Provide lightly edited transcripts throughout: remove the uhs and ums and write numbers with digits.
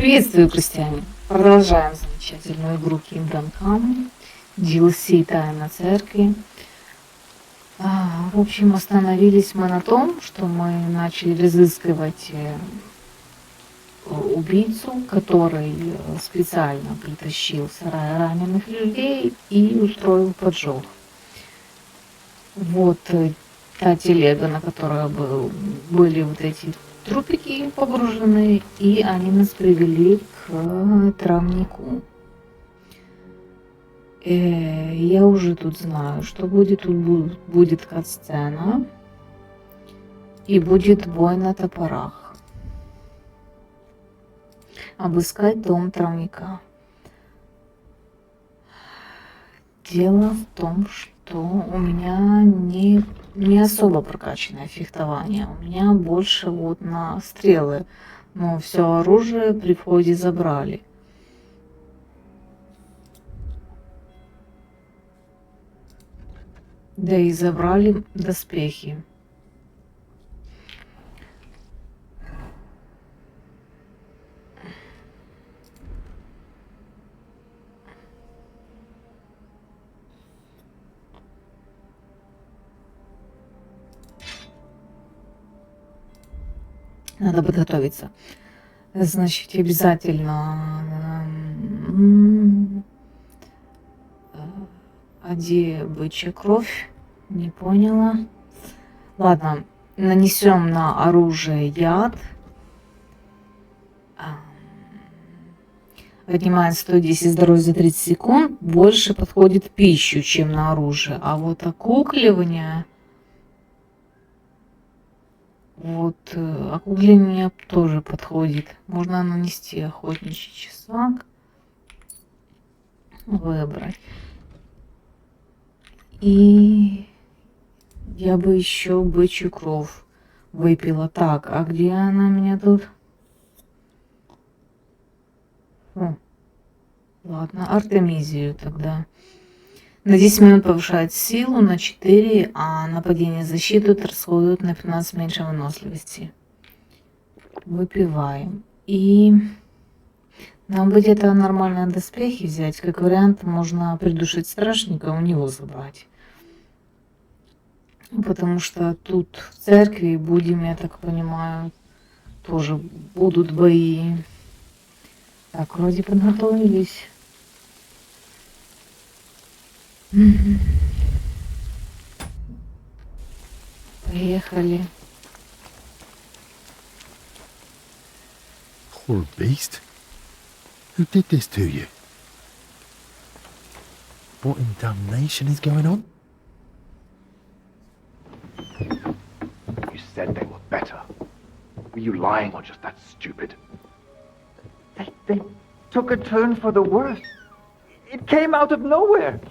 Приветствую, крестьяне! Продолжаем замечательную игру Kingdom Come, DLC Тайна Церкви. В общем, остановились мы на том, что мы начали разыскивать убийцу, который специально притащил в сарай раненых людей и устроил поджог. Вот та телега, на которой были вот эти трупики погружены, и они нас привели к травнику. Я уже тут знаю, что будет. Тут будет кат-сцена и будет бой на топорах. Обыскать дом травника. Дело в том, что у меня не особо прокачанное фехтование. У меня больше вот на стрелы. Но все оружие при входе забрали. Да и забрали доспехи. Надо подготовиться. Значит, обязательно где бычья кровь? Не поняла. Ладно, нанесем на оружие яд. Отнимает 110 здоровья за 30 секунд. Больше подходит пищу, чем на оружие. А вот окукливание... Вот, окукление тоже подходит. Можно нанести охотничий чеснок. Выбрать. И я бы еще бычью кровь выпила. Так, а где она у меня тут? Ладно, артемизию тогда. На 10 минут повышает силу, на 4, а нападение и защиту расходуют на 15 меньше выносливости. Выпиваем. И нам бы где-то нормальные доспехи взять. Как вариант, можно придушить стражника, у него забрать. Потому что тут в церкви будем, я так понимаю, тоже будут бои. Так, вроде подготовились. Поехали. Poor beast. Who did this to you? What in damnation is going on? You said they were better. Were you lying or just that stupid? They took a turn for the worse. It came out of nowhere.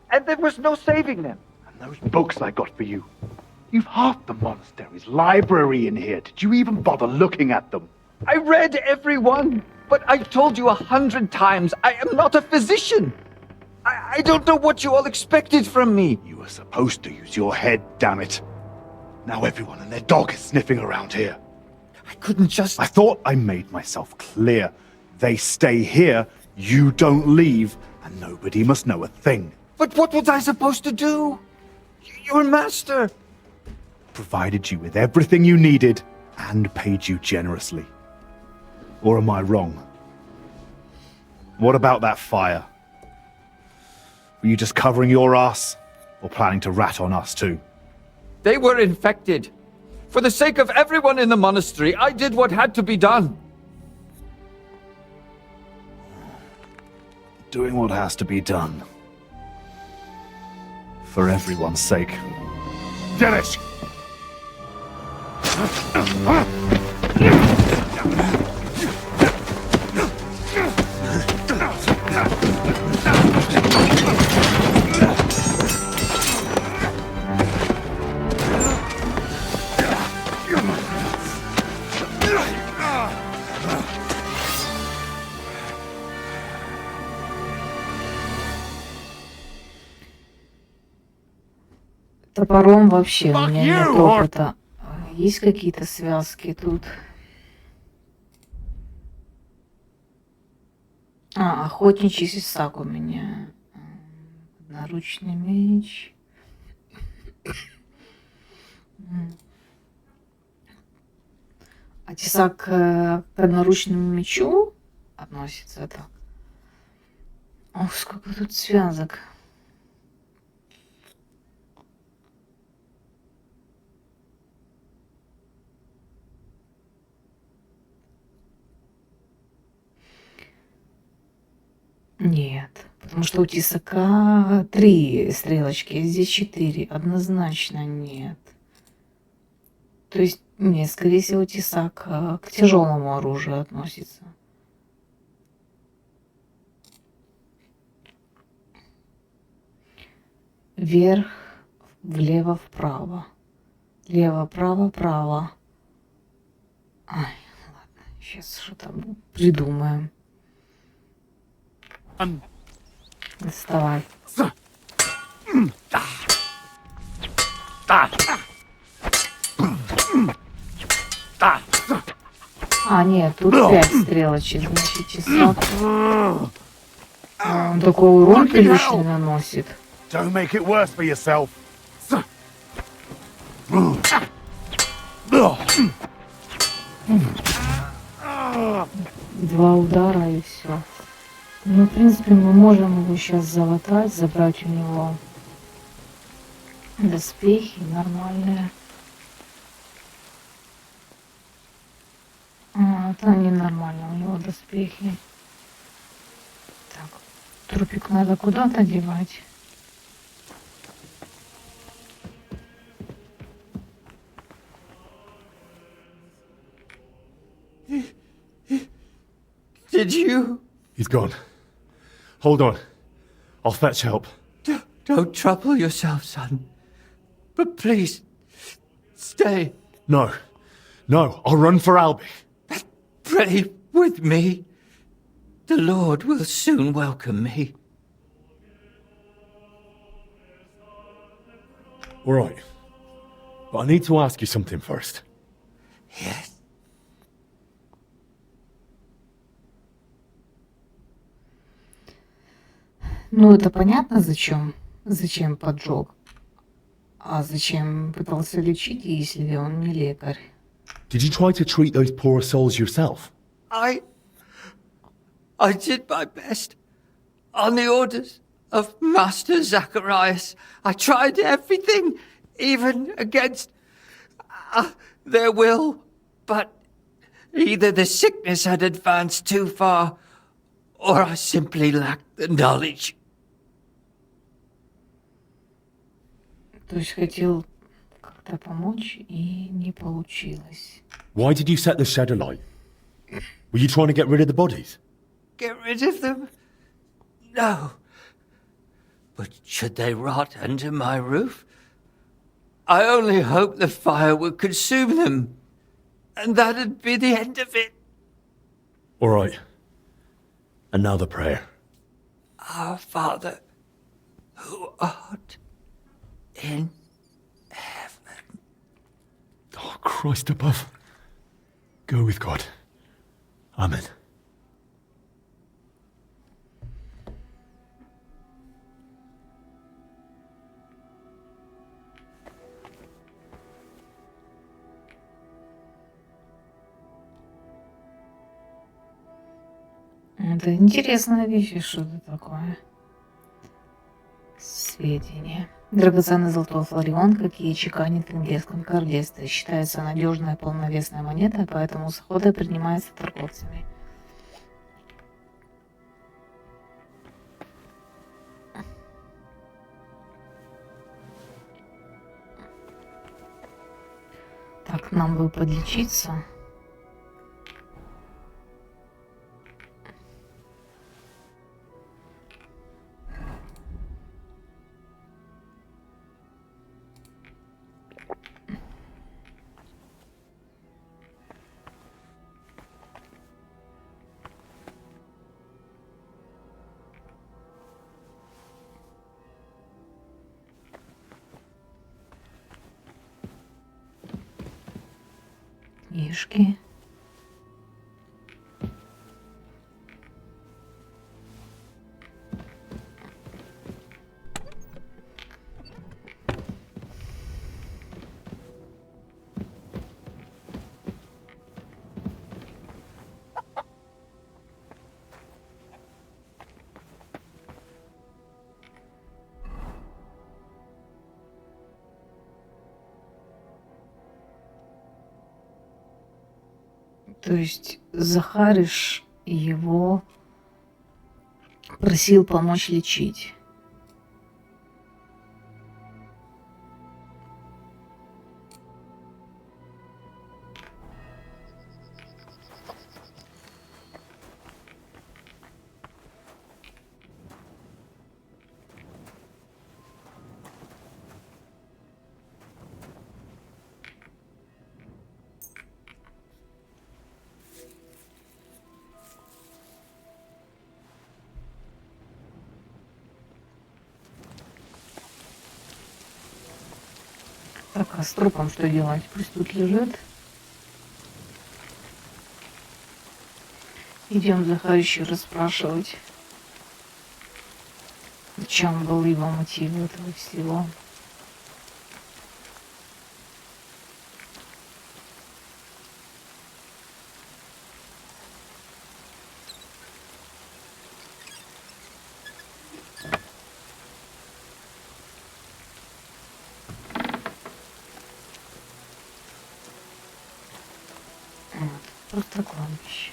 And there was no saving them. And those books I got for you. You've half the monastery's library in here. Did you even bother looking at them? I read every one. But I've told you 100 times, I am not a physician. I don't know what you all expected from me. You were supposed to use your head, damn it. Now everyone and their dog is sniffing around here. I couldn't just... I thought I made myself clear. They stay here, you don't leave, and nobody must know a thing. But what was I supposed to do? Your master... Provided you with everything you needed, and paid you generously. Or am I wrong? What about that fire? Were you just covering your ass, or planning to rat on us too? They were infected. For the sake of everyone in the monastery, I did what had to be done. Doing what has to be done. For everyone's sake. Dennis! Топором вообще у меня нет опыта. Есть какие-то связки тут? Охотничий тесак у меня. Наручный меч. А тесак к одноручному мечу относится, так? Ох, сколько тут связок. Нет, потому что у тесака 3 стрелочки, а здесь 4. Однозначно нет. То есть, нет, скорее всего, тесак к тяжелому оружию относится. Вверх, влево, вправо. Лево, право, право. Ай, ладно, сейчас что-то придумаем. Доставай. Нет, тут 5 стрелочек, значит, тесак. Он такой урон приличный наносит. Don't make it worse for yourself. Два удара и все. Ну, в принципе, мы можем его сейчас залатать, забрать у него доспехи нормальные. Это ненормально, у него доспехи. Так, трупик надо куда-то девать. Did you? He's gone. Hold on. I'll fetch help. Don't trouble yourself, son. But please, stay. No. No, I'll run for Albie. Pray with me. The Lord will soon welcome me. All right. But I need to ask you something first. Yes. Ну, это понятно, зачем? Зачем поджог? А зачем пытался лечить, если он не лекарь? Did you try to treat those poor souls yourself? I did my best. On the orders of Master Zacharias, I tried everything, even against their will. But either the sickness had advanced too far, or I simply lacked the knowledge. То есть хотел как-то помочь и не получилось. Why did you set the shed alight? Were you trying to get rid of the bodies? Get rid of them? No. But should they rot under my roof? I only hoped the fire would consume them, and that'd be the end of it. All right. And now the prayer. Our Father, who art in heaven. Oh, Christ above. Go with God. Amen. Это интересная вещь, что это такое. Сведения. Драгоценный золотой флорион, какие чеканит в венгерском королевстве, считается надежная полновесная монета, поэтому с охотой принимается торговцами. Так, нам бы подлечиться. Книжки. То есть Захариш его просил помочь лечить. Так, а с трупом что делать? Пусть тут лежит. Идем Захарича расспрашивать, в чем был его мотив этого всего. Вот, просто кладбище.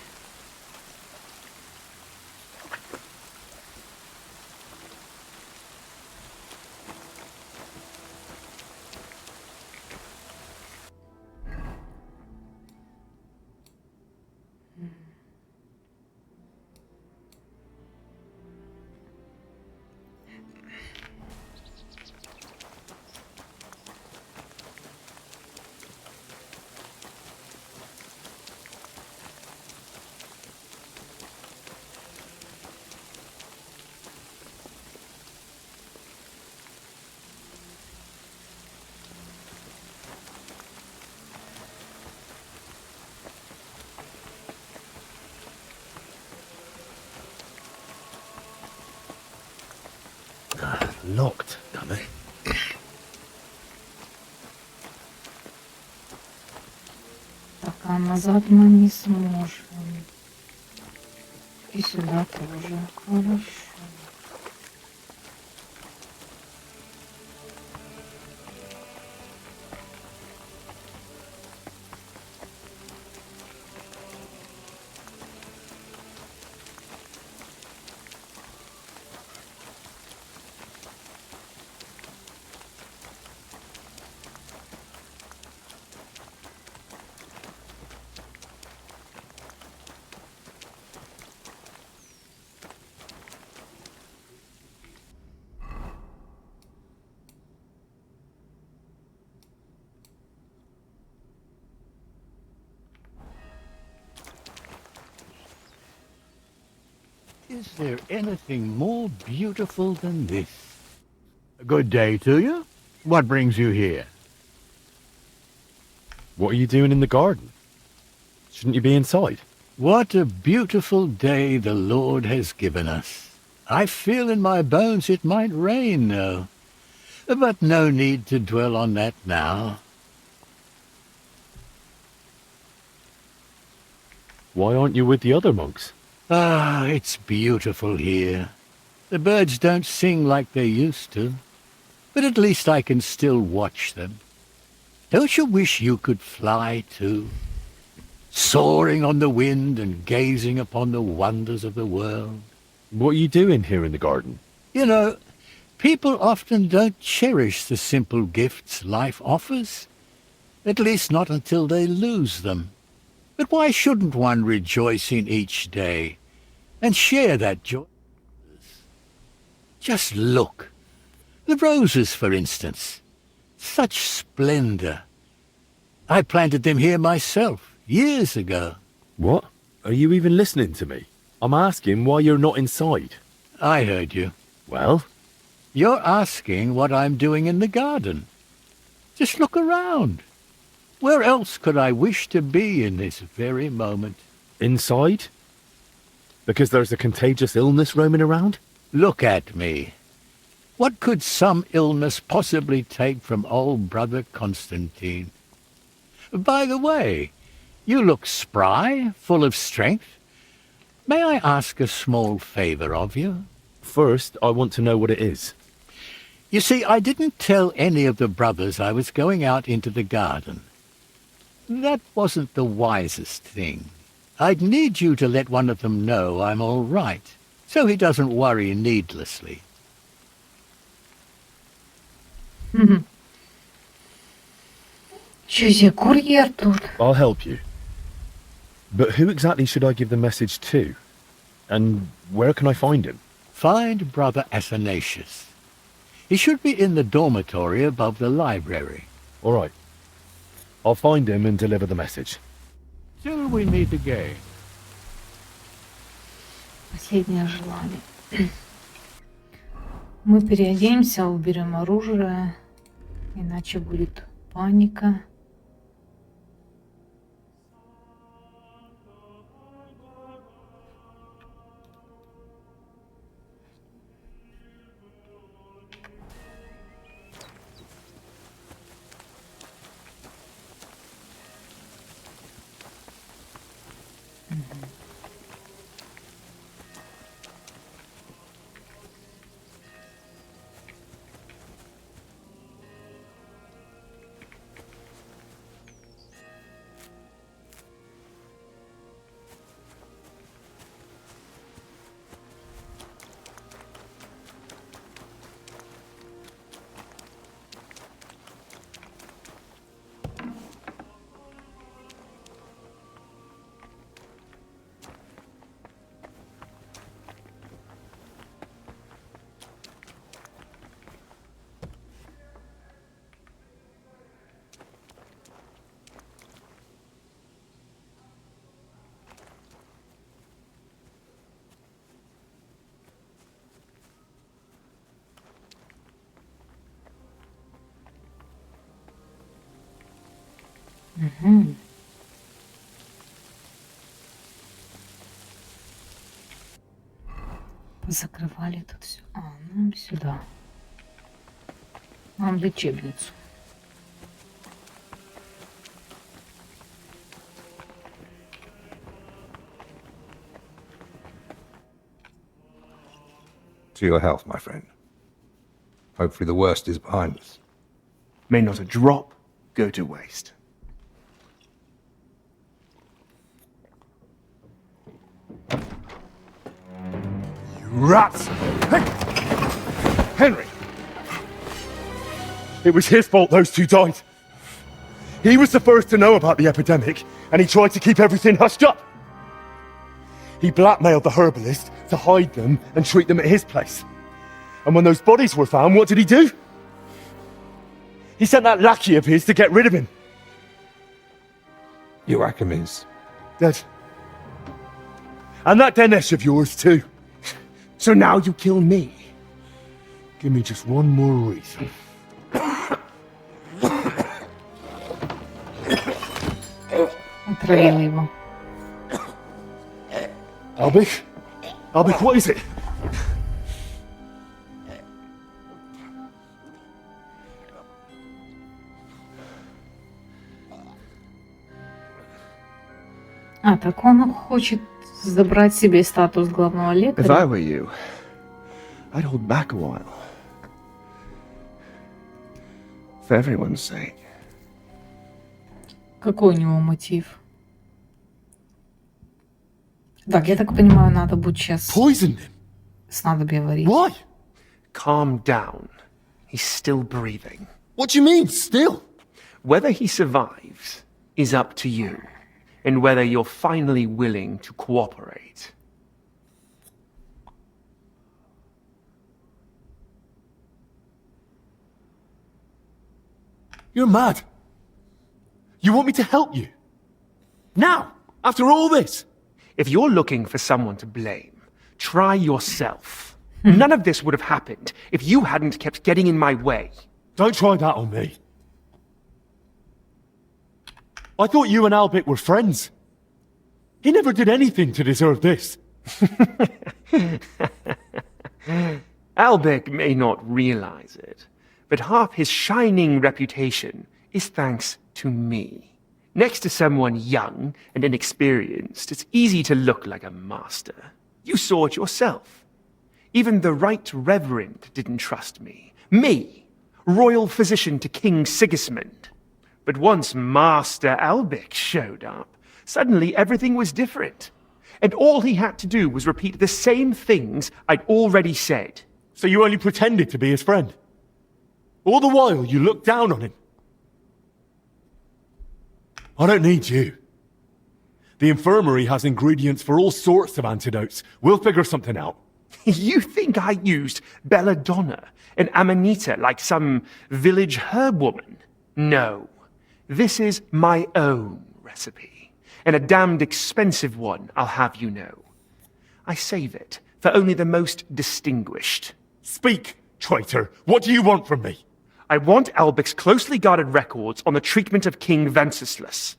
Locked, damn it. Так, а назад мы не сможем. И сюда тоже. Хорошо. Is there anything more beautiful than this? Good day to you. What brings you here? What are you doing in the garden? Shouldn't you be inside? What a beautiful day the Lord has given us. I feel in my bones it might rain, though. But no need to dwell on that now. Why aren't you with the other monks? Ah, it's beautiful here. The birds don't sing like they used to, but at least I can still watch them. Don't you wish you could fly too? Soaring on the wind and gazing upon the wonders of the world. What are you doing here in the garden? You know, people often don't cherish the simple gifts life offers. At least not until they lose them. But why shouldn't one rejoice in each day and share that joy? Just look. The roses, for instance. Such splendor. I planted them here myself, years ago. What? Are you even listening to me? I'm asking why you're not inside. I heard you. Well? You're asking what I'm doing in the garden. Just look around. Where else could I wish to be in this very moment? Inside? Because there's a contagious illness roaming around? Look at me. What could some illness possibly take from old Brother Constantine? By the way, you look spry, full of strength. May I ask a small favor of you? First, I want to know what it is. You see, I didn't tell any of the brothers I was going out into the garden. That wasn't the wisest thing. I'd need you to let one of them know I'm all right, so he doesn't worry needlessly. Чё себе курьер тут? I'll help you. But who exactly should I give the message to? And where can I find him? Find Brother Athanasius. He should be in the dormitory above the library. All right. I'll find him and deliver the message. Till we meet again. Последнее желание. Мы переоденемся, уберем оружие, иначе будет паника. Закрывали тут все. Нам сюда. Нам в лечебницу. To your health, my friend. Hopefully the worst is behind us. May not a drop go to waste. Rats! Henry! It was his fault those two died. He was the first to know about the epidemic, and he tried to keep everything hushed up. He blackmailed the herbalist to hide them and treat them at his place. And when those bodies were found, what did he do? He sent that lackey of his to get rid of him. Joachim's Dead. And that Dinesh of yours too. So now you kill me. Give me just one more reason. Отравила его. Albik? Albik, what is it? Так он хочет забрать себе статус главного If I лекаря. were you, I'd hold back a while. For everyone's sake. Какой у него мотив? Так, я так понимаю, надо будет сейчас Poisoned him? снадобье варить. Why? Calm down. He's still breathing. What do you mean, still? Whether he survives is up to you, and whether you're finally willing to cooperate. You're mad. You want me to help you? Now, after all this? If you're looking for someone to blame, try yourself. None of this would have happened if you hadn't kept getting in my way. Don't try that on me. I thought you and Albik were friends. He never did anything to deserve this. Albek may not realize it, but half his shining reputation is thanks to me. Next to someone young and inexperienced, it's easy to look like a master. You saw it yourself. Even the Right Reverend didn't trust me. Me, royal physician to King Sigismund. But once Master Albik showed up, Suddenly, everything was different. And all he had to do was repeat the same things I'd already said. So you only pretended to be his friend? All the while you looked down on him? I don't need you. The infirmary has ingredients for all sorts of antidotes. We'll figure something out. You think I used belladonna and amanita like some village herb woman? No. This is my own recipe, and a damned expensive one, I'll have you know. I save it for only the most distinguished. Speak, traitor. What do you want from me? I want Albic's closely guarded records on the treatment of King Wenceslas.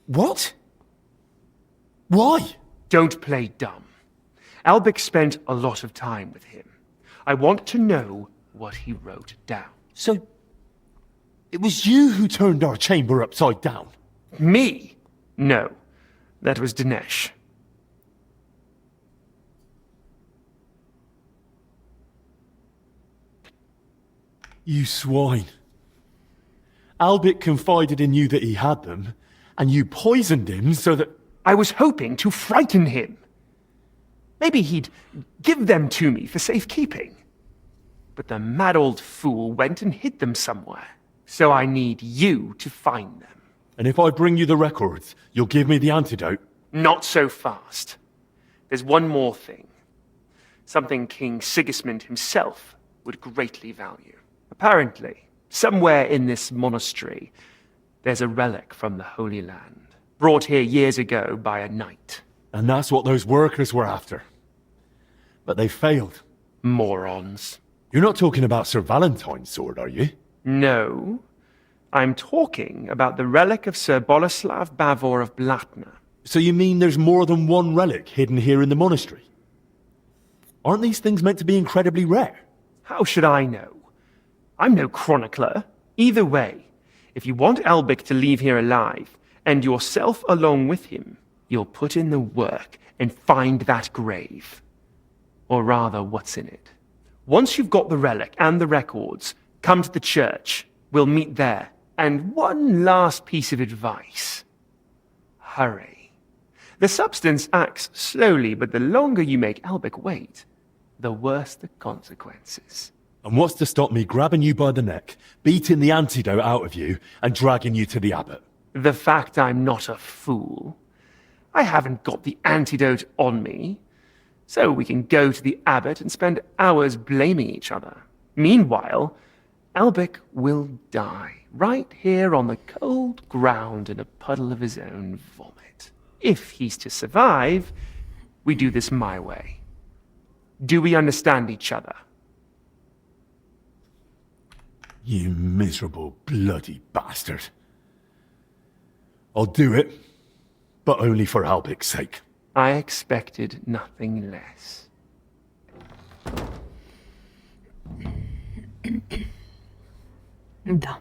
What? Why? Don't play dumb. Albic spent a lot of time with him. I want to know what he wrote down. So, it was you who turned our chamber upside down? Me? No, that was Dinesh. You swine. Albic confided in you that he had them, and you poisoned him so that... I was hoping to frighten him. Maybe he'd give them to me for safekeeping. But the mad old fool went and hid them somewhere. So I need you to find them. And if I bring you the records, you'll give me the antidote? Not so fast. There's one more thing. Something King Sigismund himself would greatly value. Apparently, somewhere in this monastery, there's a relic from the Holy Land, brought here years ago by a knight. And that's what those workers were after. But they failed. Morons. You're not talking about Sir Valentine's sword, are you? No. I'm talking about the relic of Sir Boleslav Bavor of Blatna. So you mean there's more than one relic hidden here in the monastery? Aren't these things meant to be incredibly rare? How should I know? I'm no chronicler. Either way, if you want Albic to leave here alive, and yourself along with him, you'll put in the work and find that grave. Or rather, what's in it. Once you've got the relic and the records, come to the church. We'll meet there. And one last piece of advice. Hurry. The substance acts slowly, but the longer you make Albic wait, the worse the consequences. And what's to stop me grabbing you by the neck, beating the antidote out of you, and dragging you to the abbot? The fact I'm not a fool. I haven't got the antidote on me, so we can go to the abbot and spend hours blaming each other. Meanwhile, Albic will die right here on the cold ground in a puddle of his own vomit. If he's to survive, we do this my way. Do we understand each other? You miserable bloody bastard. I'll do it, but only for Albic's sake. I expected nothing less. Да.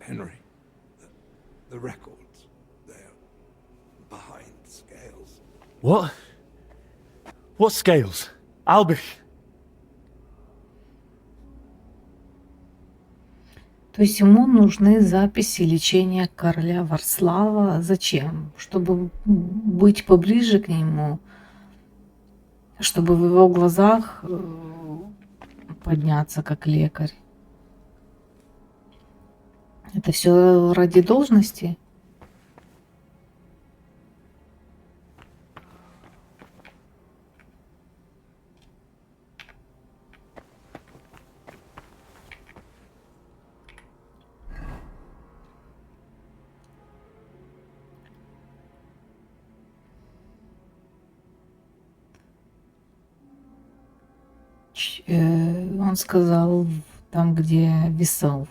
Henry, the records, they're behind scales. What? What scales? Albic? То есть ему нужны записи лечения короля Варслава. Зачем? Чтобы быть поближе к нему, чтобы в его глазах подняться как лекарь. Это все ради должности? Он сказал, там, где весы.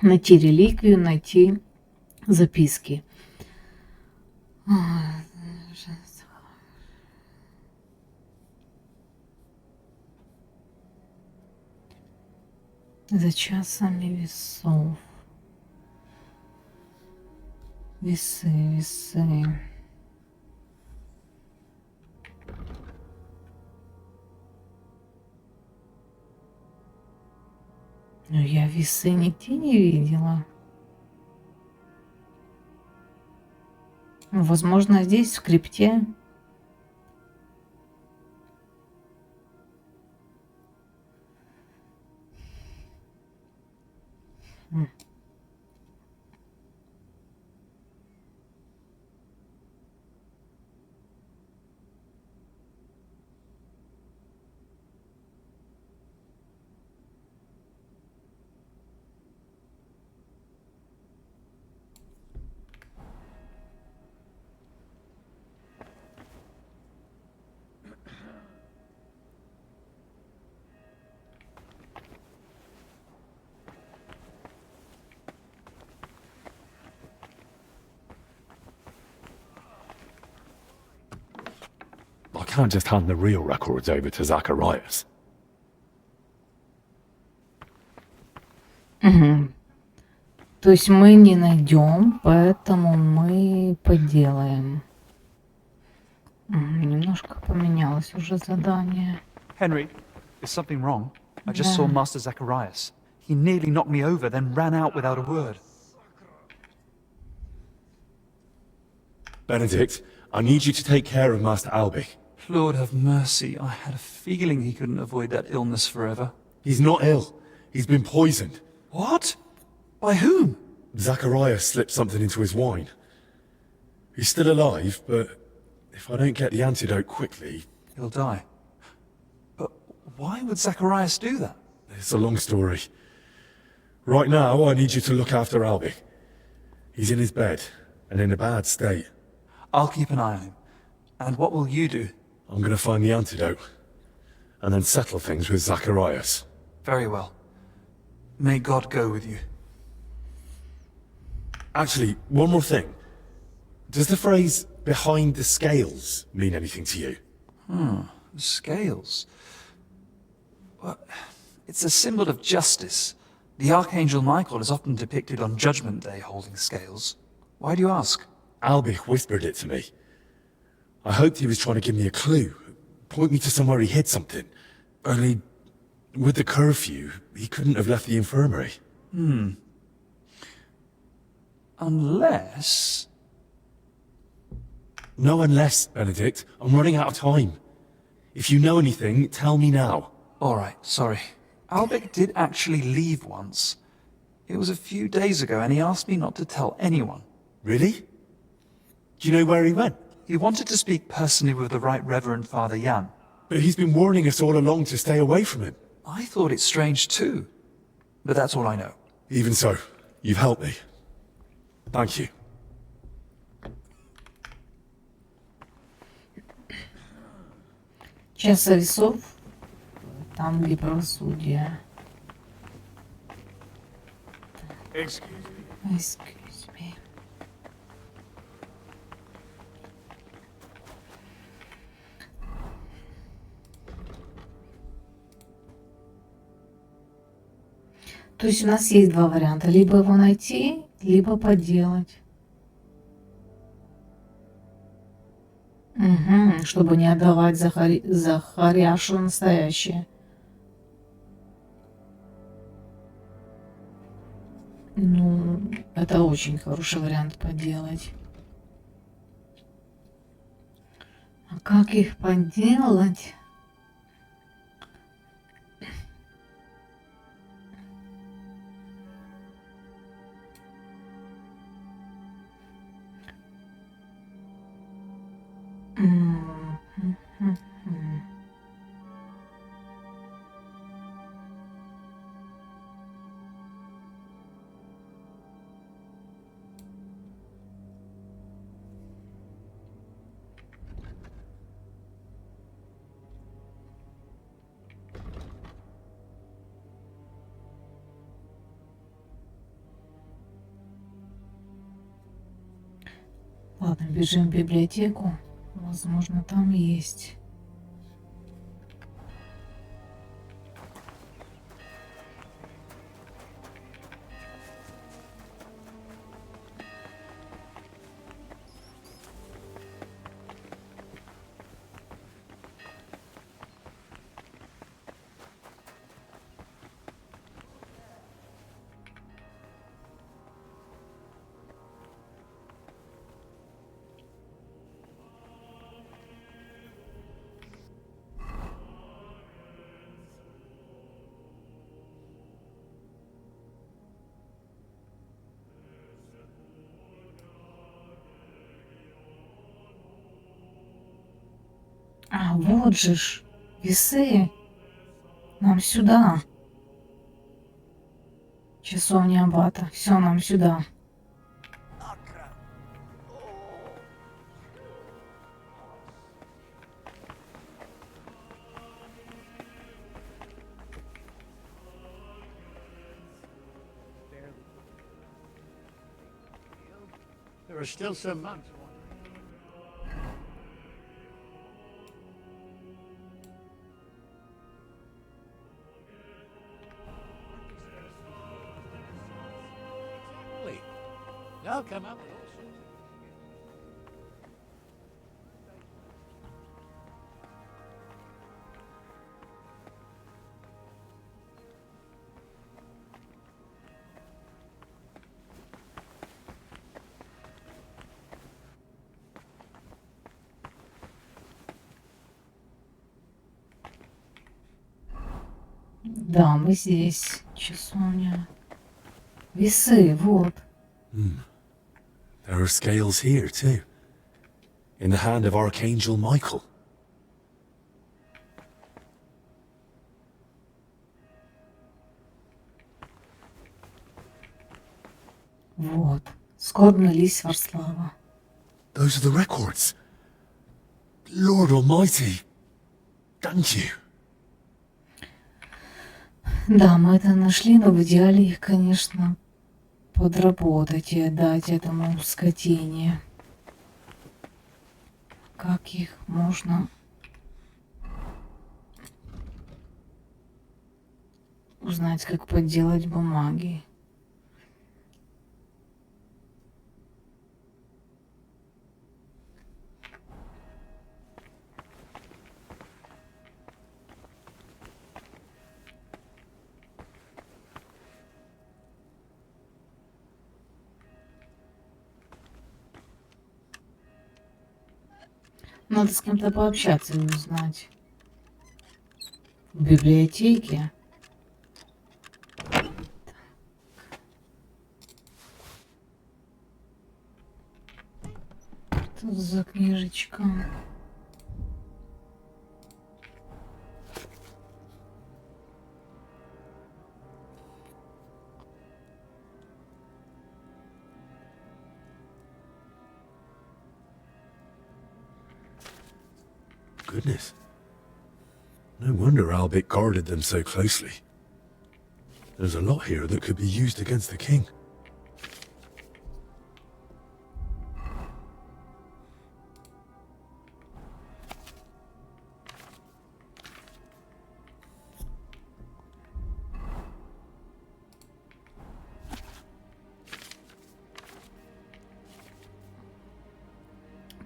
найти реликвию, найти записки. За часами весов. Весы, весы. Но я весы нигде не видела. Возможно, здесь, в крипте. I can't just hand the real records over to Zacharias. То есть мы не найдем, поэтому мы поделаем. Немножко поменялось уже задание. Henry, is something wrong? I just saw Master Zacharias. He nearly knocked me over, then ran out without a word. Benedict, I need you to take care of Master Albie. Lord have mercy, I had a feeling he couldn't avoid that illness forever. He's not ill. He's been poisoned. What? By whom? Zacharias slipped something into his wine. He's still alive, but if I don't get the antidote quickly... He'll die. But why would Zacharias do that? It's a long story. Right now, I need you to look after Albie. He's in his bed, and in a bad state. I'll keep an eye on him. And what will you do? I'm gonna find the antidote, and then settle things with Zacharias. Very well. May God go with you. Actually, one more thing. Does the phrase, behind the scales, mean anything to you? Scales. Well, it's a symbol of justice. The Archangel Michael is often depicted on Judgment Day holding scales. Why do you ask? Albie whispered it to me. I hoped he was trying to give me a clue. Point me to somewhere he hid something. Only, with the curfew, he couldn't have left the infirmary. Unless... No unless, Benedict. I'm running out of time. If you know anything, tell me now. All right, sorry. Albert did actually leave once. It was a few days ago, and he asked me not to tell anyone. Really? Do you know where he went? He wanted to speak personally with the Right Reverend Father Jan. But he's been warning us all along to stay away from him. I thought it strange too. But that's all I know. Even so, you've helped me. Thank you. Час весов, там, где правосудие. Excuse me. То есть у нас есть два варианта. Либо его найти, либо поделать. Чтобы не отдавать Захаряшу настоящее. Ну, это очень хороший вариант поделать. А как их поделать? Ладно, бежим в библиотеку. Возможно, там есть. А, вот же ж, весы. Нам сюда. Часовня аббата. Все, нам сюда. There are still some monks. Exactly. They'll come up with all sorts of Да, мы здесь. Часовня. Весы, вот. There are scales here, too. In the hand of Archangel Michael. Вот. Скорбный лист Варслава. Those are the records. Lord Almighty. Thank you. Да, мы это нашли, но в идеале их, конечно, подработать и отдать этому скотине. Как их можно узнать, как подделать бумаги? Надо с кем-то пообщаться и узнать. В библиотеке. Тут за книжечка. Goodness. No wonder Albert guarded them so closely. There's a lot here that could be used against the king.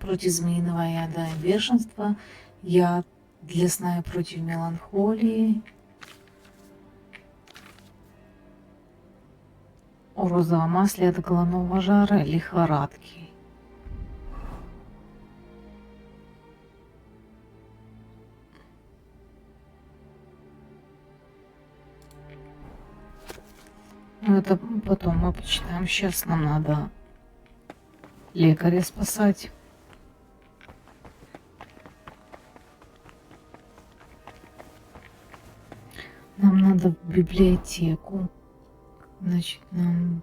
Против змеиного яда и бешенства. Яд для сна и против меланхолии. О розовом масле от головного жара и лихорадки. Ну, это потом мы почитаем. Сейчас нам надо лекаря спасать. Нам надо в библиотеку. Значит, нам...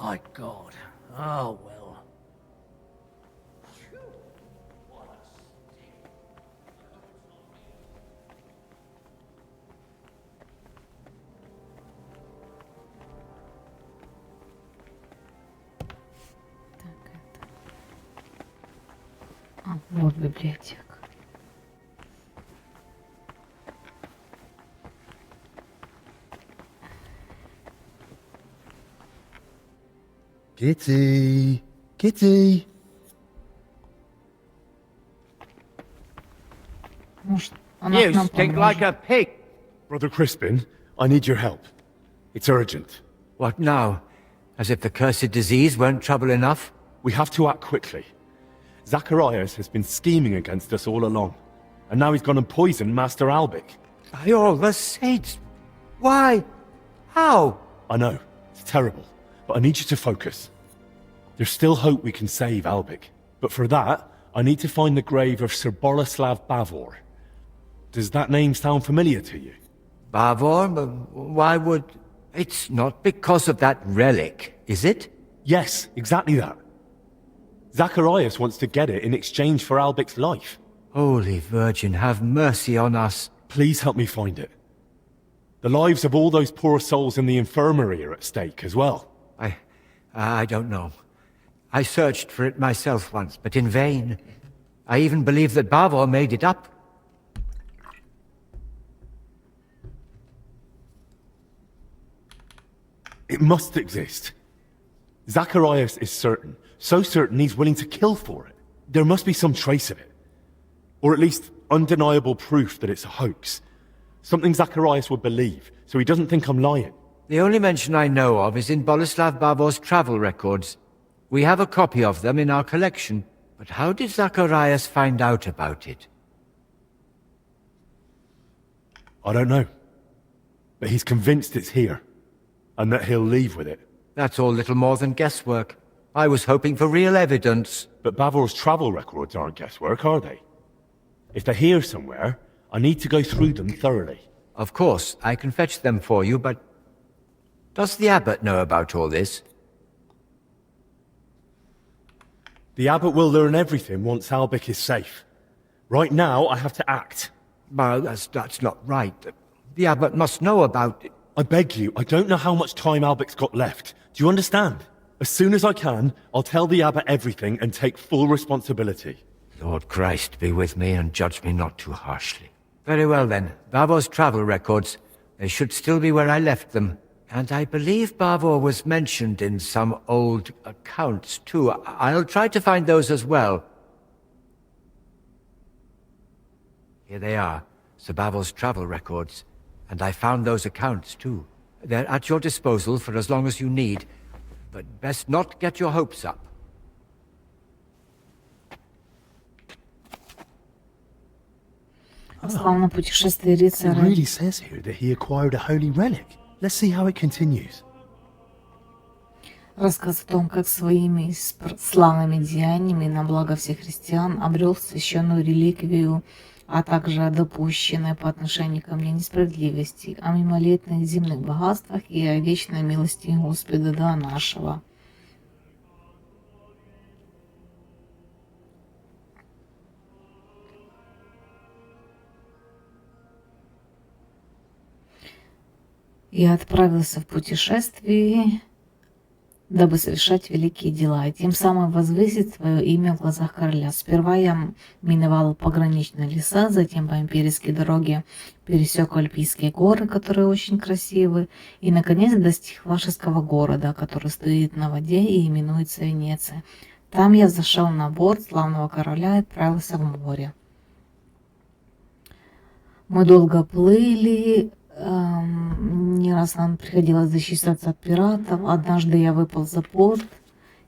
My God. Oh, well. Так, это... Вот библиотека. Kitty! Kitty! Может, она You к нам stink like a поможет. pig. Brother Crispin, I need your help. It's urgent. What now? As if the cursed disease weren't trouble enough? We have to act quickly. Zacharias has been scheming against us all along. And now he's gone and poisoned Master Albic. By all the saints! Why? How? I know, it's terrible, but I need you to focus. There's still hope we can save Albic. But for that, I need to find the grave of Sir Borislav Bavor. Does that name sound familiar to you? Bavor? Why would... It's not because of that relic, is it? Yes, exactly that. Zacharias wants to get it in exchange for Albic's life. Holy Virgin, have mercy on us. Please help me find it. The lives of all those poor souls in the infirmary are at stake as well. I don't know. I searched for it myself once, but in vain. I even believe that Bavor made it up. It must exist. Zacharias is certain. So certain he's willing to kill for it. There must be some trace of it. Or at least undeniable proof that it's a hoax. Something Zacharias would believe, so he doesn't think I'm lying. The only mention I know of is in Borislav Bavor's travel records. We have a copy of them in our collection. But how did Zacharias find out about it? I don't know. But he's convinced it's here. And that he'll leave with it. That's all little more than guesswork. I was hoping for real evidence. But Bavor's travel records aren't guesswork, are they? If they're here somewhere, I need to go through them thoroughly. Of course, I can fetch them for you, but... Does the abbot know about all this? The abbot will learn everything once Albic is safe. Right now, I have to act. Well, that's not right. The abbot must know about it. I beg you, I don't know how much time Albic's got left. Do you understand? As soon as I can, I'll tell the abbot everything and take full responsibility. Lord Christ be with me and judge me not too harshly. Very well then. Bavor's travel records. They should still be where I left them. And I believe Bavor was mentioned in some old accounts too. I'll try to find those as well. Here they are. Sir Bavor's travel records. And I found those accounts too. They're at your disposal for as long as you need. But best not get your hopes up. Славное путешествие It рыцаря. really says here that he acquired a holy relic. Let's see how it continues. Рассказ о том, как своими славными деяниями на благо всех христиан обрел священную реликвию, а также о допущенной по отношению ко мне несправедливости, о мимолетных земных богатствах и о вечной милости Господа до нашего. Я отправился в путешествие, дабы совершать великие дела, и тем самым возвысить свое имя в глазах короля. Сперва я миновал пограничные леса, затем по имперской дороге пересек Альпийские горы, которые очень красивы, и, наконец, достиг Вашеского города, который стоит на воде и именуется Венеция. Там я зашел на борт славного короля и отправился в море. Мы долго плыли, не раз нам приходилось защищаться от пиратов. Однажды я выпал за порт,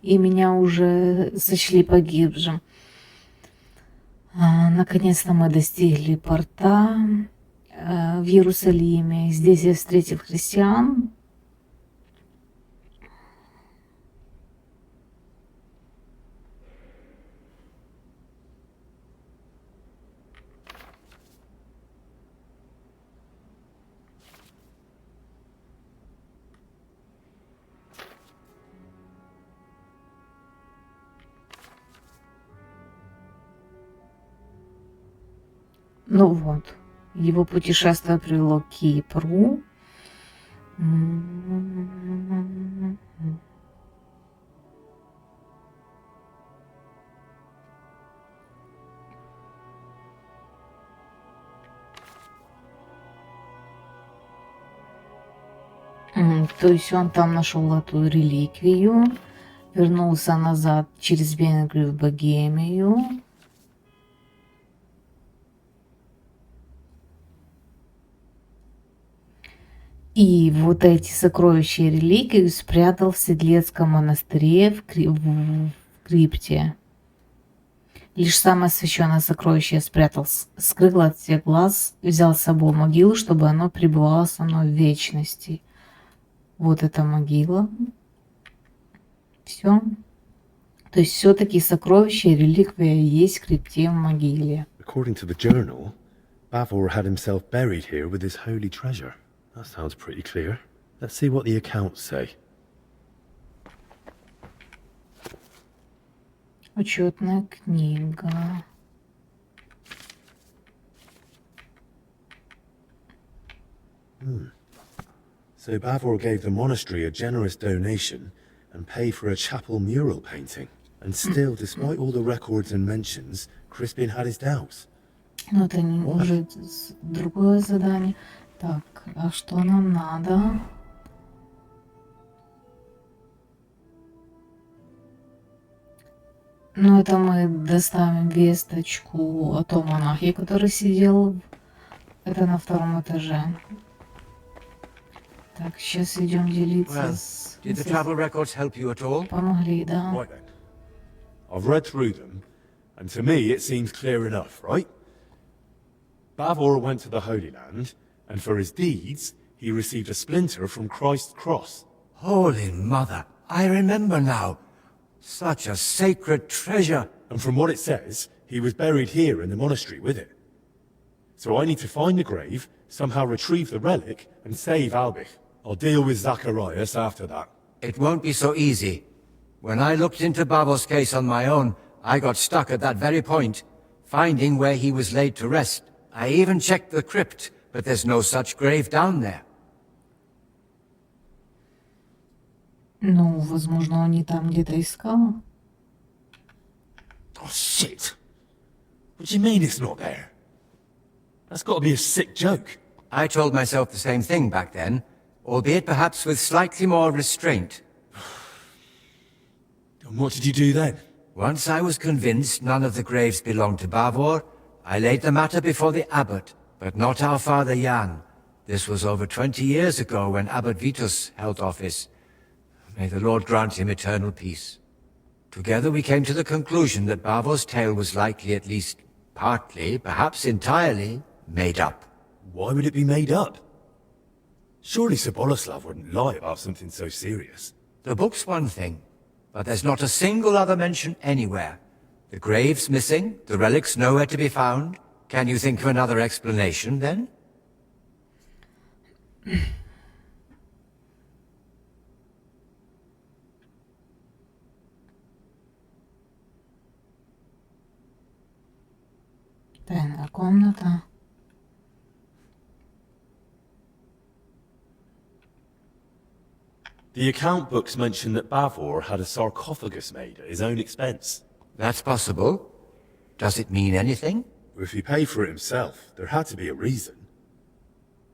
и меня уже сочли погибшим. Наконец-то мы достигли порта в Иерусалиме. Здесь я встретил христиан. Ну вот. Его путешествие привело к Кипру. То есть он там нашел эту реликвию, вернулся назад через Венгрию в Богемию. И вот эти сокровища и реликвии спрятал в Седлецком монастыре в крипте. Лишь самое священное сокровище я спрятал, скрыл от всех глаз, взял с собой могилу, чтобы оно пребывало со мной в вечности. Вот эта могила. Все. То есть все-таки сокровища и реликвия есть в крипте в могиле. According to the journal, Bavor had himself buried here with his holy treasure. That sounds pretty clear. Let's see what the accounts say. Учетная книга. So Bavor gave the monastery a generous donation and paid for a chapel mural painting. And still, despite all the records and mentions, Crispin had his doubts. Ну, это не уже другое задание. Так, а что нам надо? Ну, это мы доставим весточку о том монахе, который сидел. Это на втором этаже. Так, сейчас идем делиться с... Did the travel records help you at all? Помогли, да. Right then. I've read through them, and to me it seems clear enough, right? Bavor went to the Holy Land, and for his deeds, he received a splinter from Christ's cross. Holy Mother, I remember now. Such a sacred treasure. And from what it says, he was buried here in the monastery with it. So I need to find the grave, somehow retrieve the relic, and save Albich. I'll deal with Zacharias after that. It won't be so easy. When I looked into Bavor's case on my own, I got stuck at that very point, finding where he was laid to rest. I even checked the crypt, but there's no such grave down there. Ну, возможно, он не там где-то искал. Oh, shit. What do you mean it's not there? That's got to be a sick joke. I told myself the same thing back then, albeit perhaps with slightly more restraint. And what did you do then? Once I was convinced none of the graves belonged to Bavor, I laid the matter before the abbot, but not our father Jan. This was over 20 years ago when Abbot Vitus held office. May the Lord grant him eternal peace. Together we came to the conclusion that Bavor's tale was likely at least partly, perhaps entirely, made up. Why would it be made up? Surely Sir Boleslav wouldn't lie about something so serious. The book's one thing, but there's not a single other mention anywhere. The grave's missing, the relics nowhere to be found. Can you think of another explanation, then? Тайная комната. The account books mention that Bavor had a sarcophagus made at his own expense. That's possible. Does it mean anything? If he paid for it himself, there had to be a reason.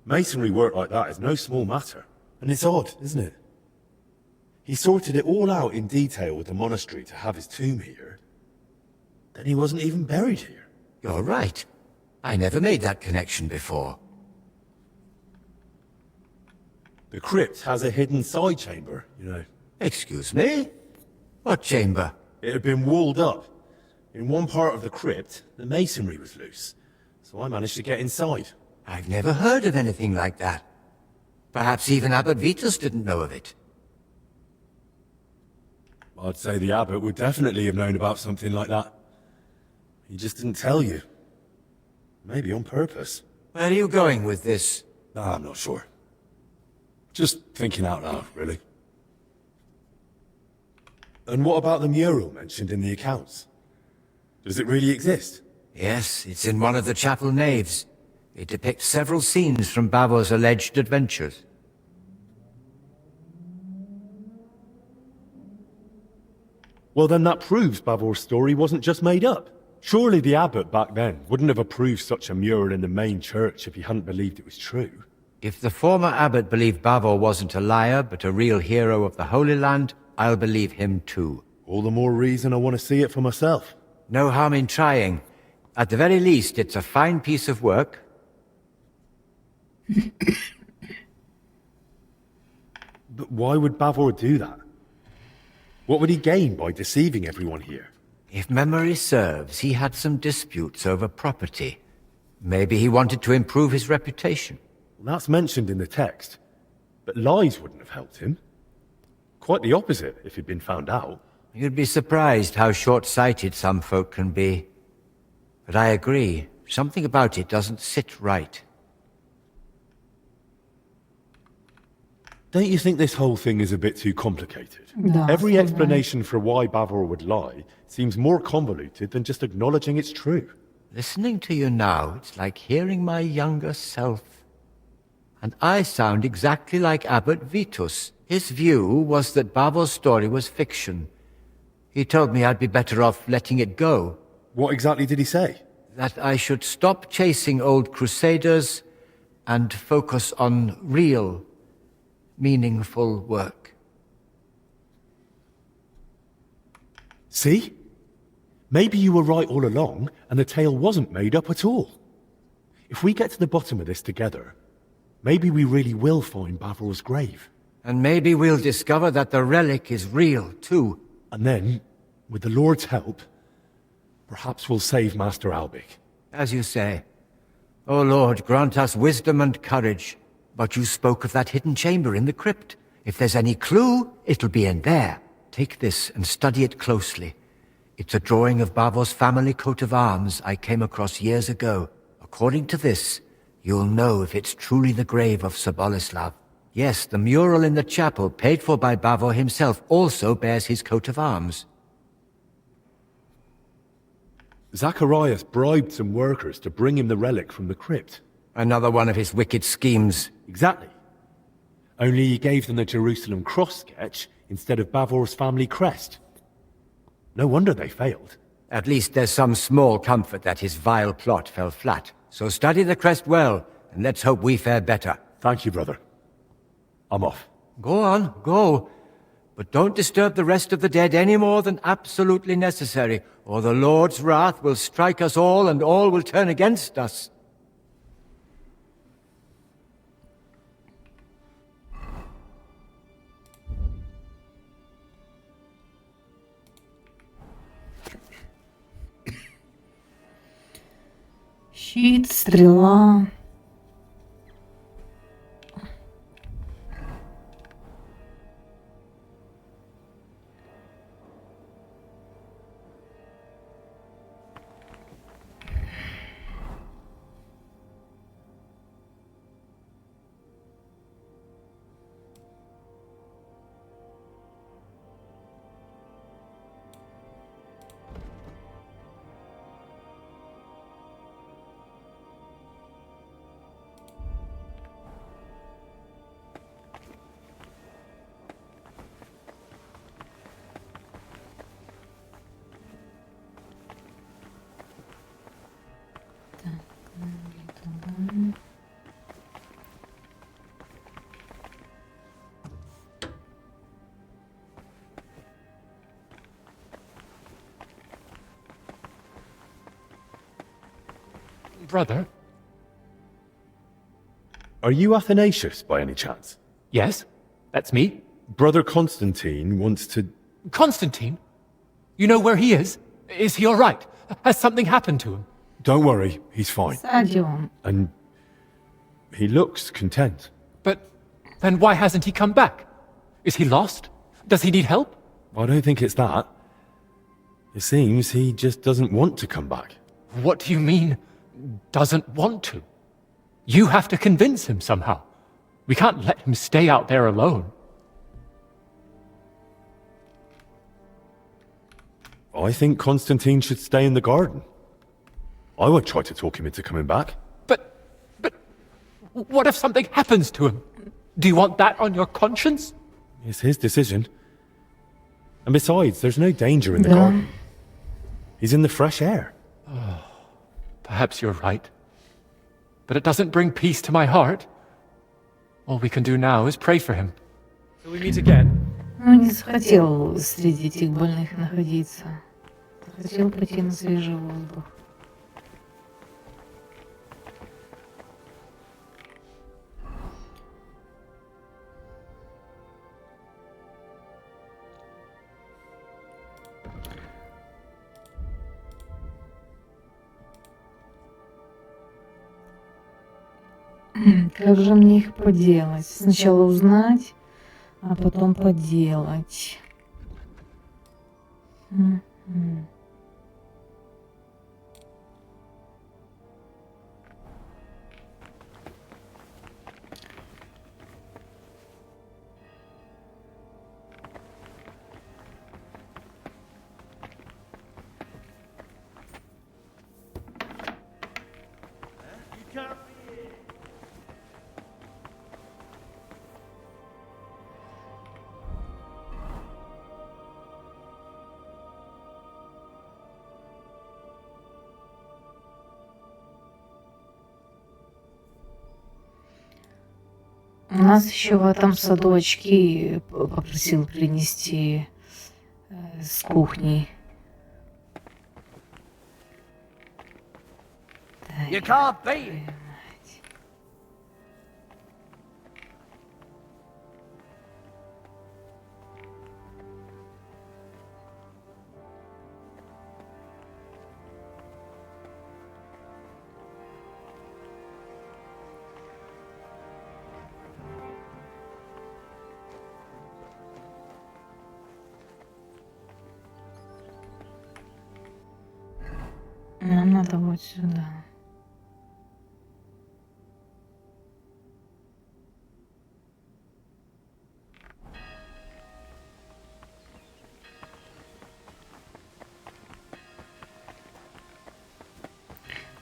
Masonry work like that is no small matter, and it's odd, isn't it? He sorted it all out in detail with the monastery to have his tomb here. Then he wasn't even buried here. You're right. I never made that connection before. The crypt has a hidden side chamber, you know. Excuse me? What chamber? It had been walled up. In one part of the crypt, the masonry was loose, so I managed to get inside. I've never heard of anything like that. Perhaps even Abbot Vitus didn't know of it. I'd say the abbot would definitely have known about something like that. He just didn't tell you. Maybe on purpose. Where are you going with this? I'm not sure. Just thinking out loud, really. And what about the mural mentioned in the accounts? Does it really exist? Yes, it's in one of the chapel naves. It depicts several scenes from Bavor's alleged adventures. Well, then that proves Bavor's story wasn't just made up. Surely the abbot back then wouldn't have approved such a mural in the main church if he hadn't believed it was true. If the former abbot believed Bavor wasn't a liar, but a real hero of the Holy Land, I'll believe him too. All the more reason I want to see it for myself. No harm in trying. At the very least, it's a fine piece of work. But why would Bavor do that? What would he gain by deceiving everyone here? If memory serves, he had some disputes over property. Maybe he wanted to improve his reputation. Well, that's mentioned in the text. But lies wouldn't have helped him. Quite the opposite, if he'd been found out. You'd be surprised how short-sighted some folk can be. But I agree, something about it doesn't sit right. Don't you think this whole thing is a bit too complicated? Да, Every согласна. explanation for why Bavor would lie seems more convoluted than just acknowledging it's true. Listening to you now, it's like hearing my younger self. And I sound exactly like Abbot Vitus. His view was that Bavor's story was fiction. He told me I'd be better off letting it go. What exactly did he say? That I should stop chasing old crusaders and focus on real, meaningful work. See? Maybe you were right all along, and the tale wasn't made up at all. If we get to the bottom of this together, maybe we really will find Bavor's grave. And maybe we'll discover that the relic is real, too. And then, with the Lord's help, perhaps we'll save Master Albic. As you say. O Lord, grant us wisdom and courage. But you spoke of that hidden chamber in the crypt. If there's any clue, it'll be in there. Take this and study it closely. It's a drawing of Bavor's family coat of arms I came across years ago. According to this, you'll know if it's truly the grave of Sir Boleslav. Yes, the mural in the chapel, paid for by Bavor himself, also bears his coat of arms. Zacharias bribed some workers to bring him the relic from the crypt. Another one of his wicked schemes. Exactly. Only he gave them the Jerusalem cross sketch instead of Bavor's family crest. No wonder they failed. At least there's some small comfort that his vile plot fell flat. So study the crest well, and let's hope we fare better. Thank you, brother. I'm off. Go on, go. But don't disturb the rest of the dead any more than absolutely necessary, or the Lord's wrath will strike us all and all will turn against us. Щит, стрела. Brother? Are you Athanasius, by any chance? Yes, that's me. Brother Constantine wants to... Constantine? You know where he is? Is he all right? Has something happened to him? Don't worry, he's fine. Сзади он. And he looks content. But then why hasn't he come back? Is he lost? Does he need help? I don't think it's that. It seems he just doesn't want to come back. What do you mean, doesn't want to? You have to convince him somehow. We can't let him stay out there alone. I think Constantine should stay in the garden. I won't try to talk him into coming back. But what if something happens to him? Do you want that on your conscience? It's his decision. And besides, there's no danger in the Да. garden. He's in the fresh air. Perhaps you're right. But it doesn't bring peace to my heart. All we can do now is pray for him. Till we meet again. Ну, не захотел среди этих больных находиться. Хотел пойти на свежий воздух. Как же мне их поделать? Сначала узнать, а потом поделать. Мгм. У нас еще в этом саду очки попросил принести с кухни. You can't beat it. Нам надо вот сюда.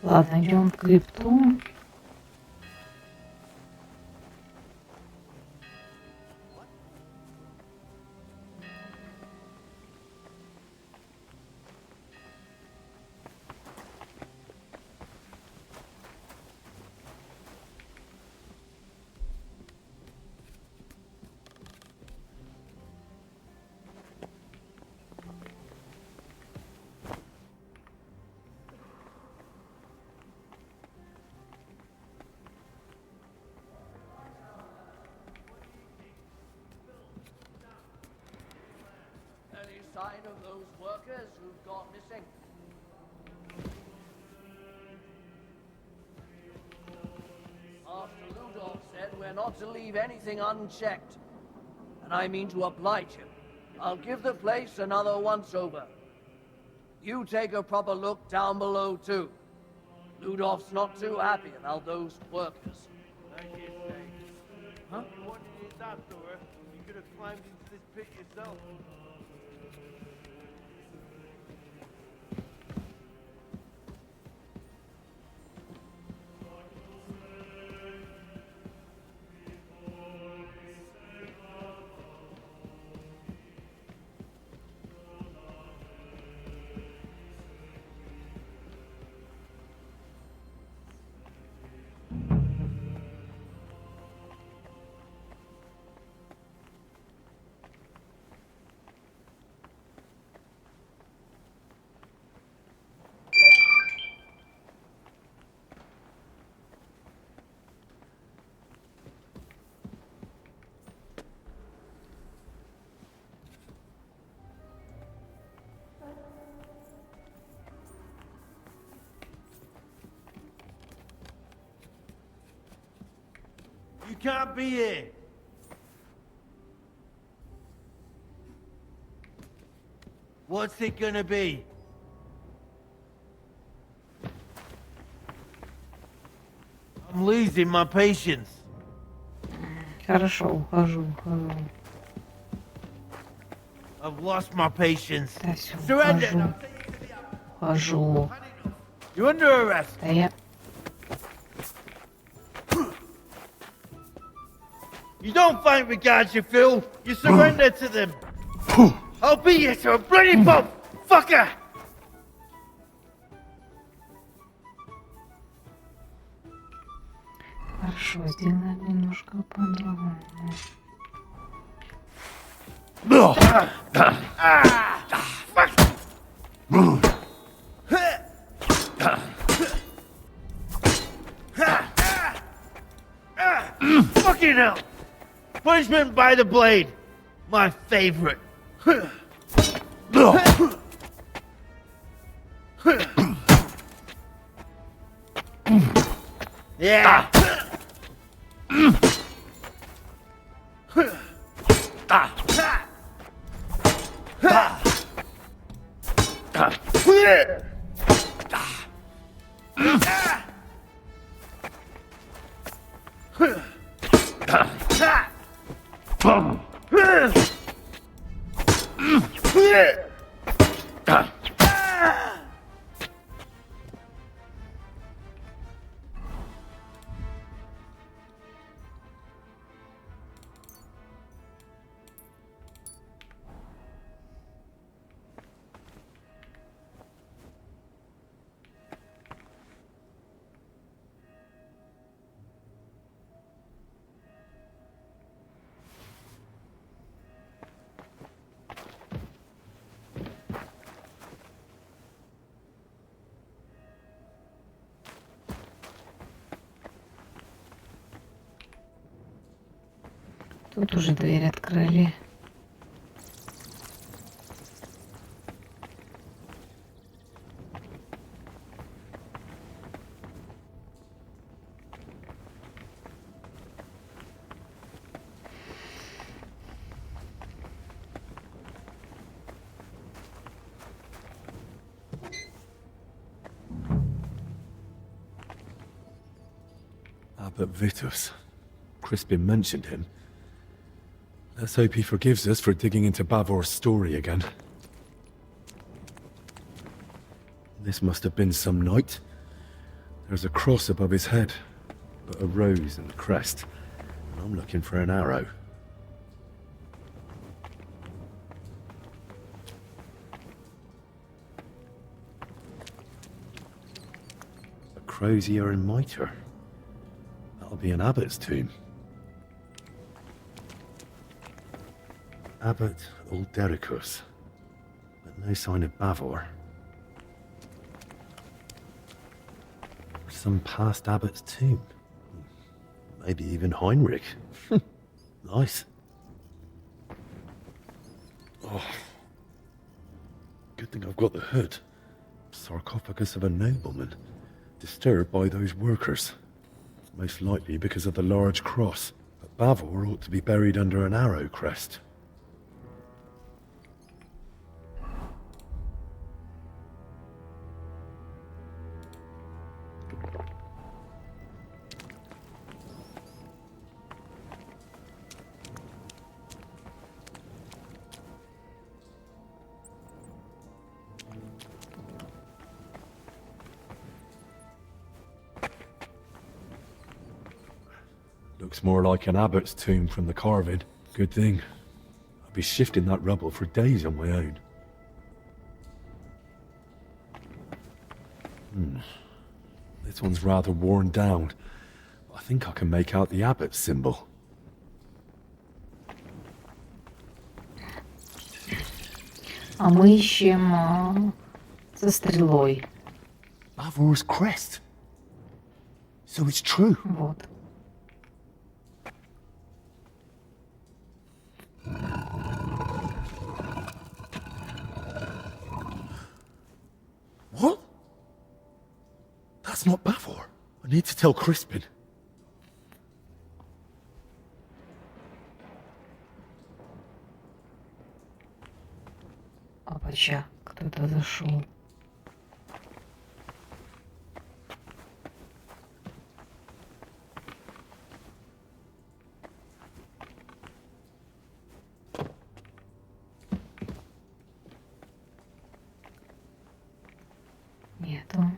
Ладно, идем в крипту. Any sign of those workers who've gone missing? Master Ludolf said we're not to leave anything unchecked. And I mean to oblige him. I'll give the place another once-over. You take a proper look down below, too. Ludolf's not too happy about those workers. Huh? You wanted it that door, you could have climbed into this pit yourself. You can't be here. What's it gonna be? I'm losing my patience. Хорошо, ухожу. I've lost my patience. Да, все, Surrender! ухожу. You're under arrest. Да я... You don't fight with guards, you fool. You surrender to them. I'll beat you to a bloody pulp, fucker! Хорошо, сделаем немножко по-другому. Fucking hell! Punishment by the blade. My favorite. Yeah. Тут уже дверь открыли. Abbot Vitus. Crispin mentioned him. Let's hope he forgives us for digging into Bavor's story again. This must have been some night. There's a cross above his head, but a rose and crest. And I'm looking for an arrow. A crozier and mitre. That'll be an abbot's tomb. Abbot Uldericus, but no sign of Bavor. Some past abbot's tomb. Maybe even Heinrich. Nice. Oh. Good thing I've got the hood. Sarcophagus of a nobleman. Disturbed by those workers. Most likely because of the large cross. But Bavor ought to be buried under an arrow crest. Looks more like an abbot's tomb from the carving. Good thing. I'll be shifting that rubble for days on my own. This one's rather worn down. I think I can make out the abbot's symbol. А мы ищем со стрелой. Bavor's crest. So it's true. Вот. What? That's not Bavor. I need to tell Crispin. Опача, кто-то зашел. Нету.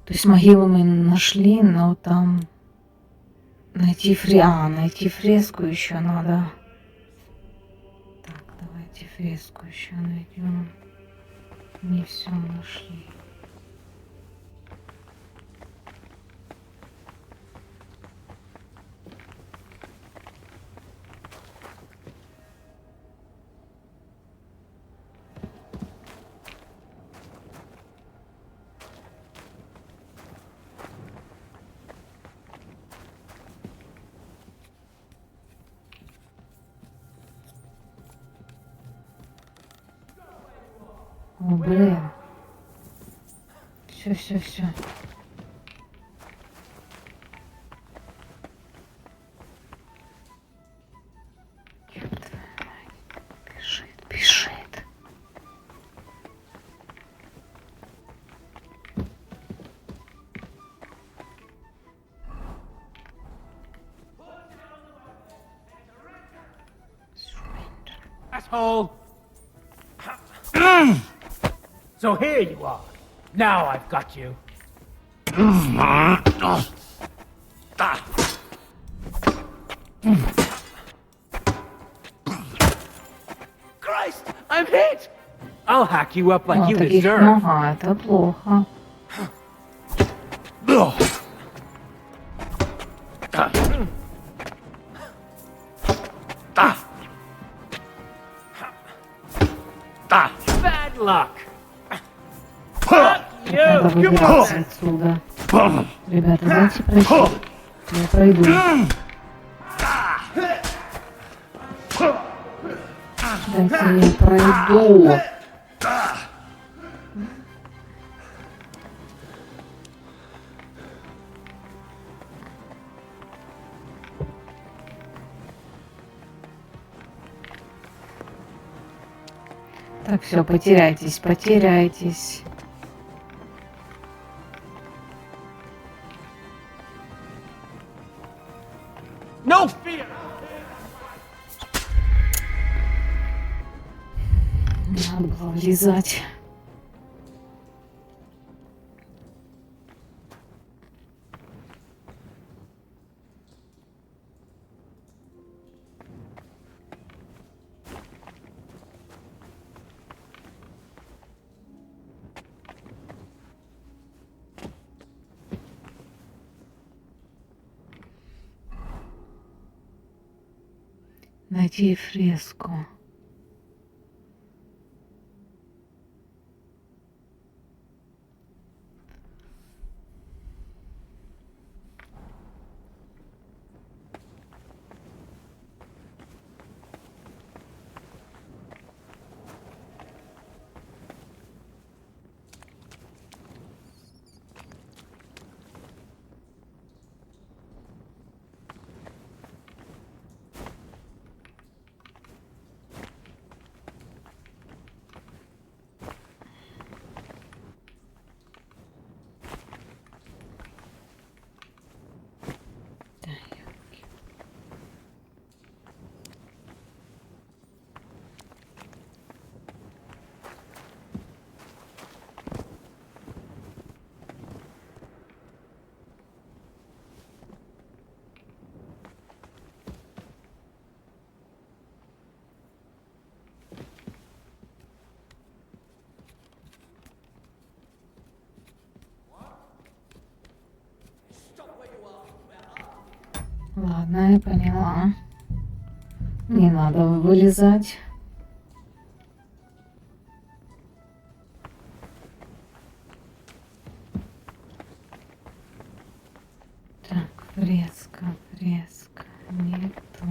То есть могилу мы нашли, но там найти фреску еще надо. Так, давайте фреску еще найдем. Не все нашли. О, блин. Все. Бежит. Asshole! So here you are. Now I've got you. Christ! I'm hit! I'll hack you up like О, you таких deserve. много, это плохо. Bad luck. Надо выбираться отсюда. Ребята, дайте пройти. Я пройду. Дайте я пройду. Так, все, потеряйтесь. No fear. Надо было влезать. Найти фреску. Ладно, я поняла. Не надо вылезать. Так, фреска. Нет тут.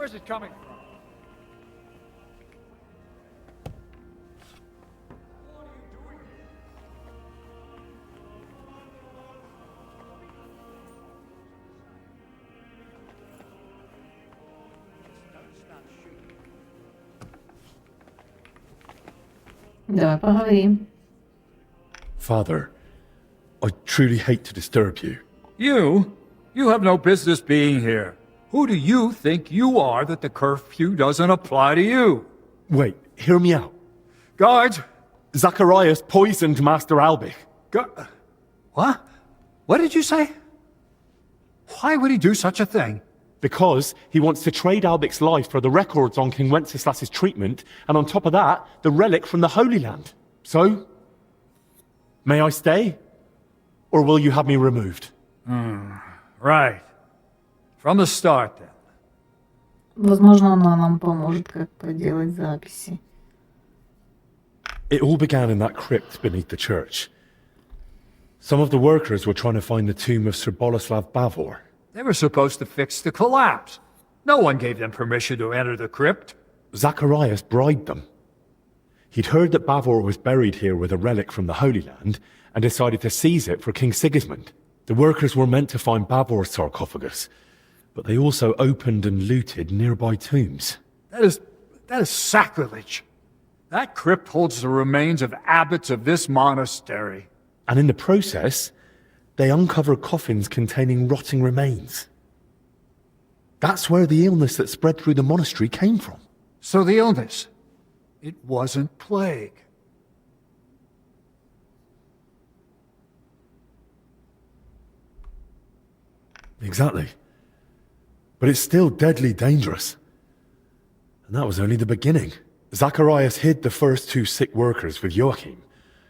Where's it coming from? Давай поговорим. Father, I truly hate to disturb you. You? You have no business being here. Who do you think you are that the curfew doesn't apply to you? Wait, hear me out. Guards! Zacharias poisoned Master Albich. What? What did you say? Why would he do such a thing? Because he wants to trade Albich's life for the records on King Wenceslas's treatment, and on top of that, the relic from the Holy Land. So, may I stay? Or will you have me removed? Right. From the start, then. Возможно, она нам поможет как-то делать записи. It all began in that crypt beneath the church. Some of the workers were trying to find the tomb of Sir Boleslav Bavor. They were supposed to fix the collapse. No one gave them permission to enter the crypt. Zacharias bribed them. He'd heard that Bavor was buried here with a relic from the Holy Land, and decided to seize it for King Sigismund. The workers were meant to find Bavor's sarcophagus, but they also opened and looted nearby tombs. That is sacrilege. That crypt holds the remains of abbots of this monastery. And in the process, they uncovered coffins containing rotting remains. That's where the illness that spread through the monastery came from. So the illness, it wasn't plague. Exactly. But it's still deadly dangerous. And that was only the beginning. Zacharias hid the first two sick workers with Joachim,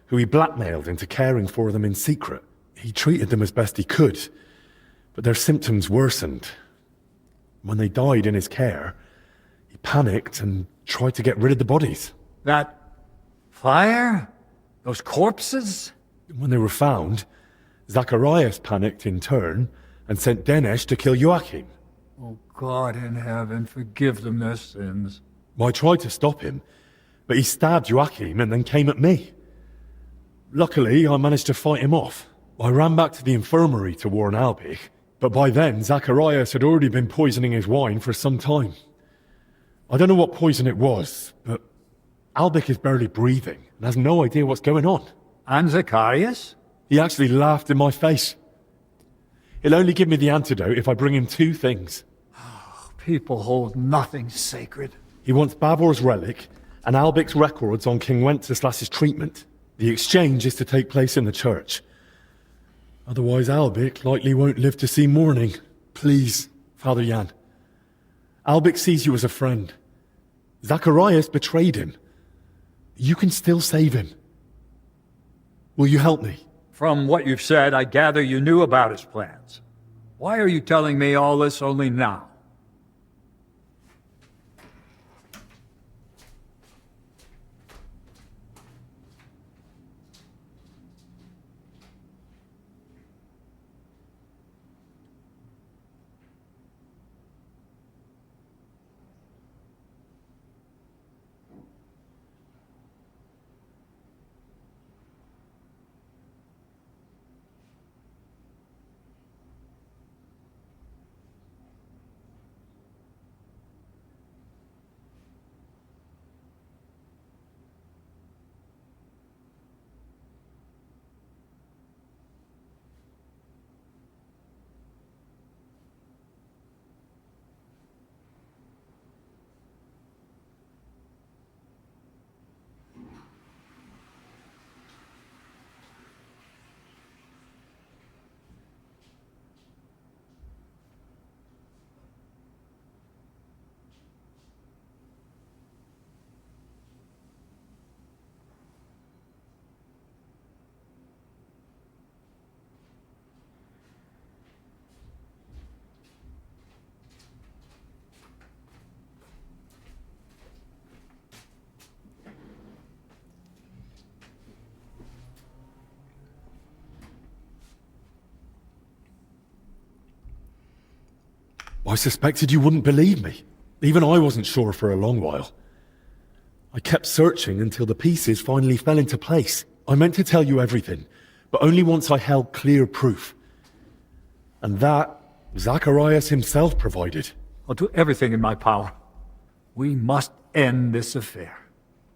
who he blackmailed into caring for them in secret. He treated them as best he could, but their symptoms worsened. When they died in his care, he panicked and tried to get rid of the bodies. That fire? Those corpses? When they were found, Zacharias panicked in turn and sent Denesh to kill Joachim. Oh, God in heaven, forgive them their sins. I tried to stop him, but he stabbed Joachim and then came at me. Luckily, I managed to fight him off. I ran back to the infirmary to warn Albich, but by then Zacharias had already been poisoning his wine for some time. I don't know what poison it was, but Albich is barely breathing and has no idea what's going on. And Zacharias? He actually laughed in my face. He'll only give me the antidote if I bring him two things. People hold nothing sacred. He wants Bavor's relic and Albich's records on King Wenceslas's treatment. The exchange is to take place in the church. Otherwise Albich likely won't live to see morning. Please, Father Jan. Albich sees you as a friend. Zacharias betrayed him. You can still save him. Will you help me? From what you've said, I gather you knew about his plans. Why are you telling me all this only now? I suspected you wouldn't believe me. Even I wasn't sure for a long while. I kept searching until the pieces finally fell into place. I meant to tell you everything, but only once I held clear proof. And that, Zacharias himself provided. I'll do everything in my power. We must end this affair.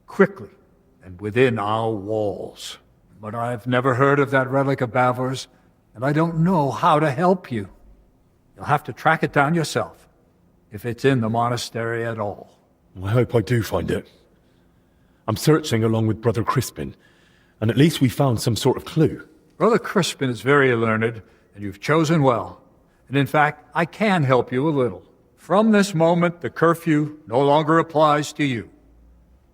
Quickly, and within our walls. But I've never heard of that relic of Bavor's, and I don't know how to help you. You'll have to track it down yourself, if it's in the monastery at all. I hope I do find it. I'm searching along with Brother Crispin, and at least we found some sort of clue. Brother Crispin is very learned, and you've chosen well. And in fact, I can help you a little. From this moment, the curfew no longer applies to you.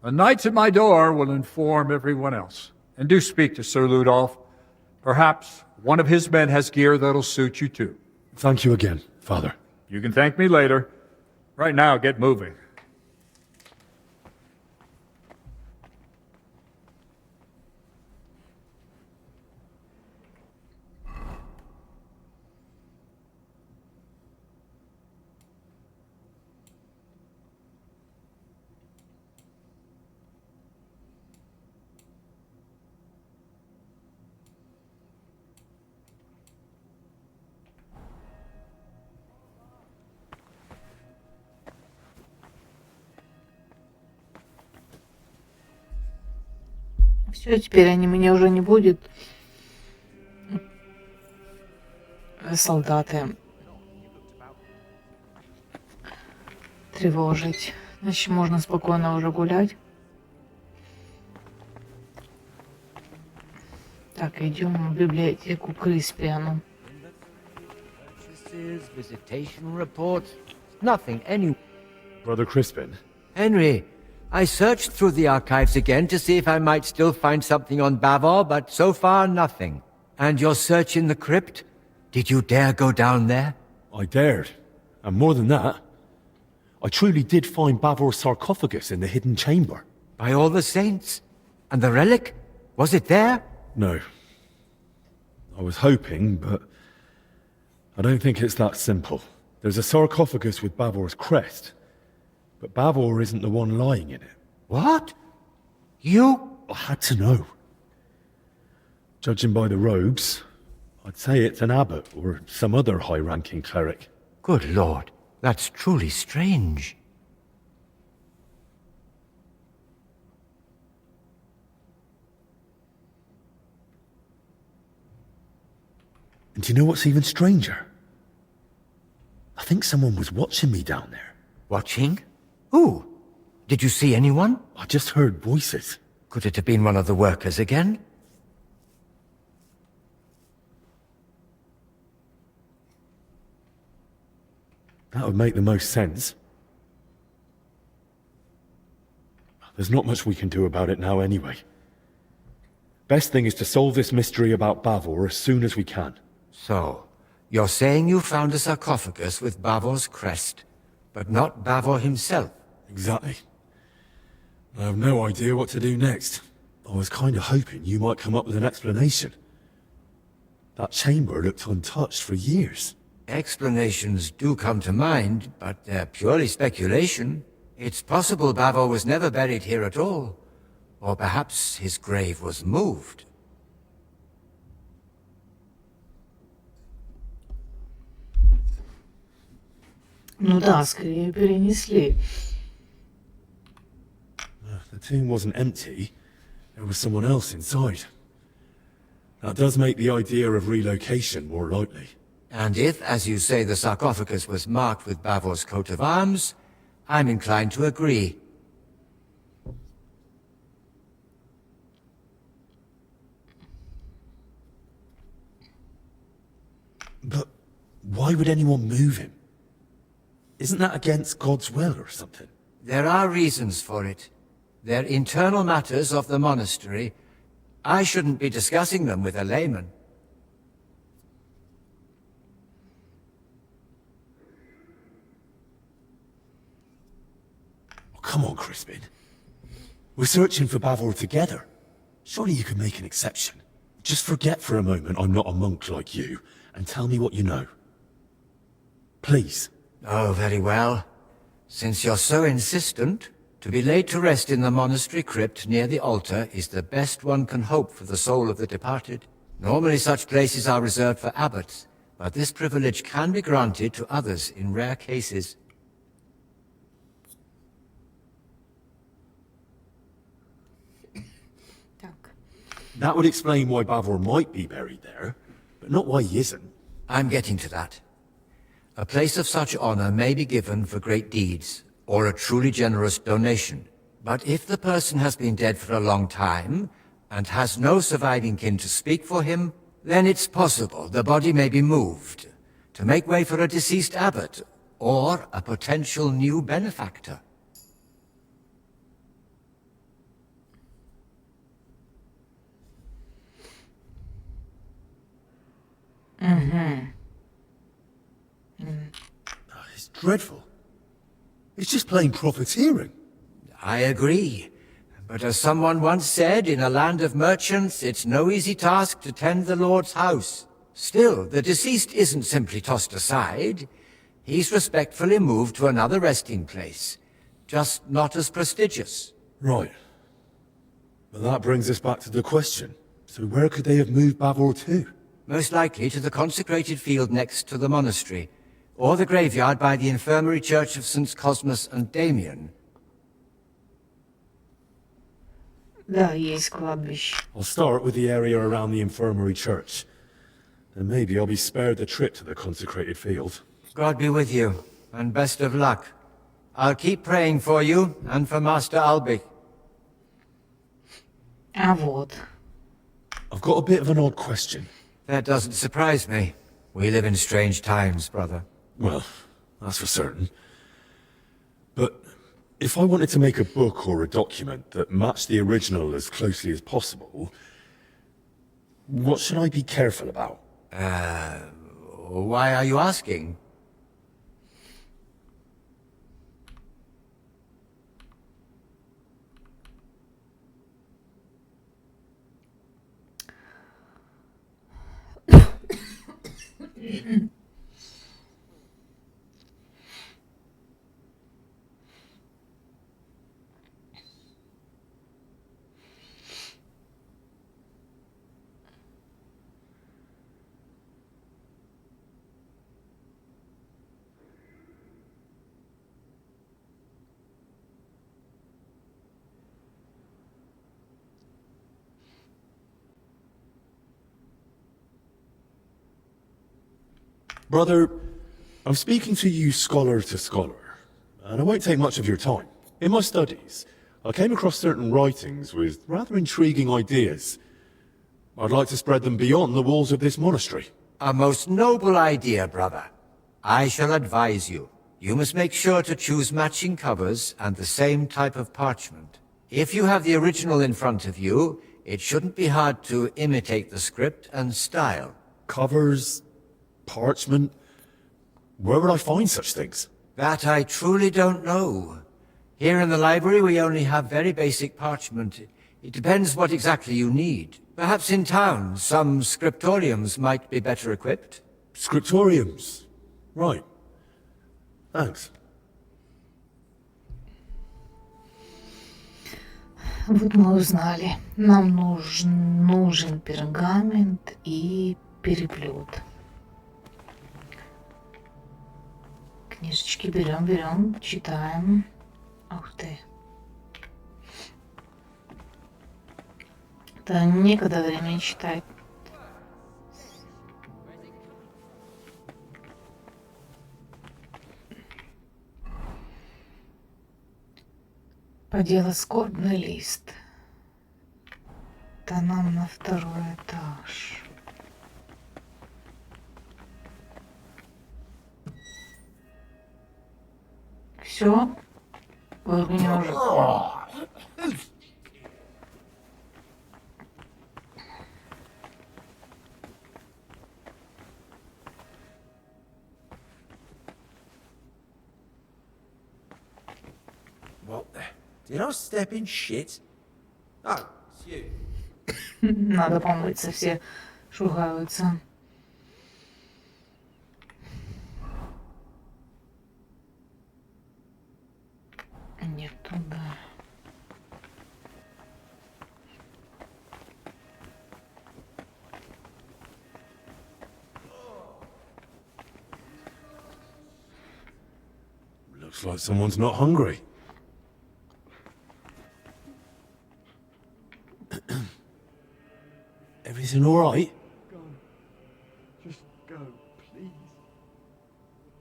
The knights at my door will inform everyone else. And do speak to Sir Ludolf. Perhaps one of his men has gear that'll suit you too. Thank you again, Father. You can thank me later. Right now, get moving. Все, теперь они меня уже не будет. Солдаты тревожить. Значит, можно спокойно уже гулять. Так, идем в библиотеку к Криспиану. Visitation reports, nothing any. Brother Crispin. Henry, I searched through the archives again to see if I might still find something on Bavor, but so far nothing. And your search in the crypt? Did you dare go down there? I dared. And more than that, I truly did find Bavor's sarcophagus in the hidden chamber. By all the saints? And the relic? Was it there? No. I was hoping, but I don't think it's that simple. There's a sarcophagus with Bavor's crest, but Bavor isn't the one lying in it. What? You? I had to know. Judging by the robes, I'd say it's an abbot or some other high-ranking cleric. Good Lord, that's truly strange. And do you know what's even stranger? I think someone was watching me down there. Watching? Who? Did you see anyone? I just heard voices. Could it have been one of the workers again? That would make the most sense. There's not much we can do about it now anyway. Best thing is to solve this mystery about Bavor as soon as we can. So, you're saying you found a sarcophagus with Bavor's crest, but not Bavor himself? Exactly. I have no idea what to do next. I was kind of hoping you might come up with an explanation. That chamber looked untouched for years. Explanations do come to mind, but they're purely speculation. It's possible Bavor was never buried here at all. Or perhaps his grave was moved. Ну да, скорее перенесли. The tomb wasn't empty. There was someone else inside. That does make the idea of relocation more likely. And if, as you say, the sarcophagus was marked with Bavor's coat of arms, I'm inclined to agree. But why would anyone move him? Isn't that against God's will or something? There are reasons for it. They're internal matters of the monastery. I shouldn't be discussing them with a layman. Oh, come on, Crispin. We're searching for Bavor together. Surely you could make an exception. Just forget for a moment I'm not a monk like you, and tell me what you know. Please. Oh, very well. Since you're so insistent, to be laid to rest in the monastery crypt near the altar is the best one can hope for the soul of the departed. Normally such places are reserved for abbots, but this privilege can be granted to others in rare cases. That would explain why Bavor might be buried there, but not why he isn't. I'm getting to that. A place of such honor may be given for great deeds, or a truly generous donation. But if the person has been dead for a long time, and has no surviving kin to speak for him, then it's possible the body may be moved, to make way for a deceased abbot, or a potential new benefactor. It's dreadful. It's just plain profiteering. I agree. But as someone once said, in a land of merchants, it's no easy task to tend the Lord's house. Still, the deceased isn't simply tossed aside. He's respectfully moved to another resting place, just not as prestigious. Right. But that brings us back to the question. So where could they have moved Bavor to? Most likely to the consecrated field next to the monastery, or the graveyard by the infirmary church of St. Cosmas and Damian. Да, есть кладбище. I'll start with the area around the infirmary church. Then maybe I'll be spared the trip to the consecrated field. God be with you, and best of luck. I'll keep praying for you, and for Master Albig. А вот. I've got a bit of an odd question. That doesn't surprise me. We live in strange times, brother. Well, that's for certain. But if I wanted to make a book or a document that matched the original as closely as possible, what should I be careful about? Why are you asking? Brother, I'm speaking to you scholar to scholar, and I won't take much of your time. In my studies, I came across certain writings with rather intriguing ideas. I'd like to spread them beyond the walls of this monastery. A most noble idea, brother. I shall advise you. You must make sure to choose matching covers and the same type of parchment. If you have the original in front of you, it shouldn't be hard to imitate the script and style. Covers? Parchment? Where would I find such things? That I truly don't know. Here in the library we only have very basic parchment. It depends what exactly you need. Perhaps in town, some scriptoriums might be better equipped. Scriptoriums? Right. Thanks. Вот мы узнали. Нам нужен пергамент и переплет. Книжечки берем, читаем. Ух ты. Да некогда времени читать. По делу скорбный лист. Да нам на второй этаж. Все? Вы меня уже... What the? Did I step in shit? Oh, it's you. Надо помыться, все шугаются. Looks like someone's not hungry. Everything all right? Just go, please.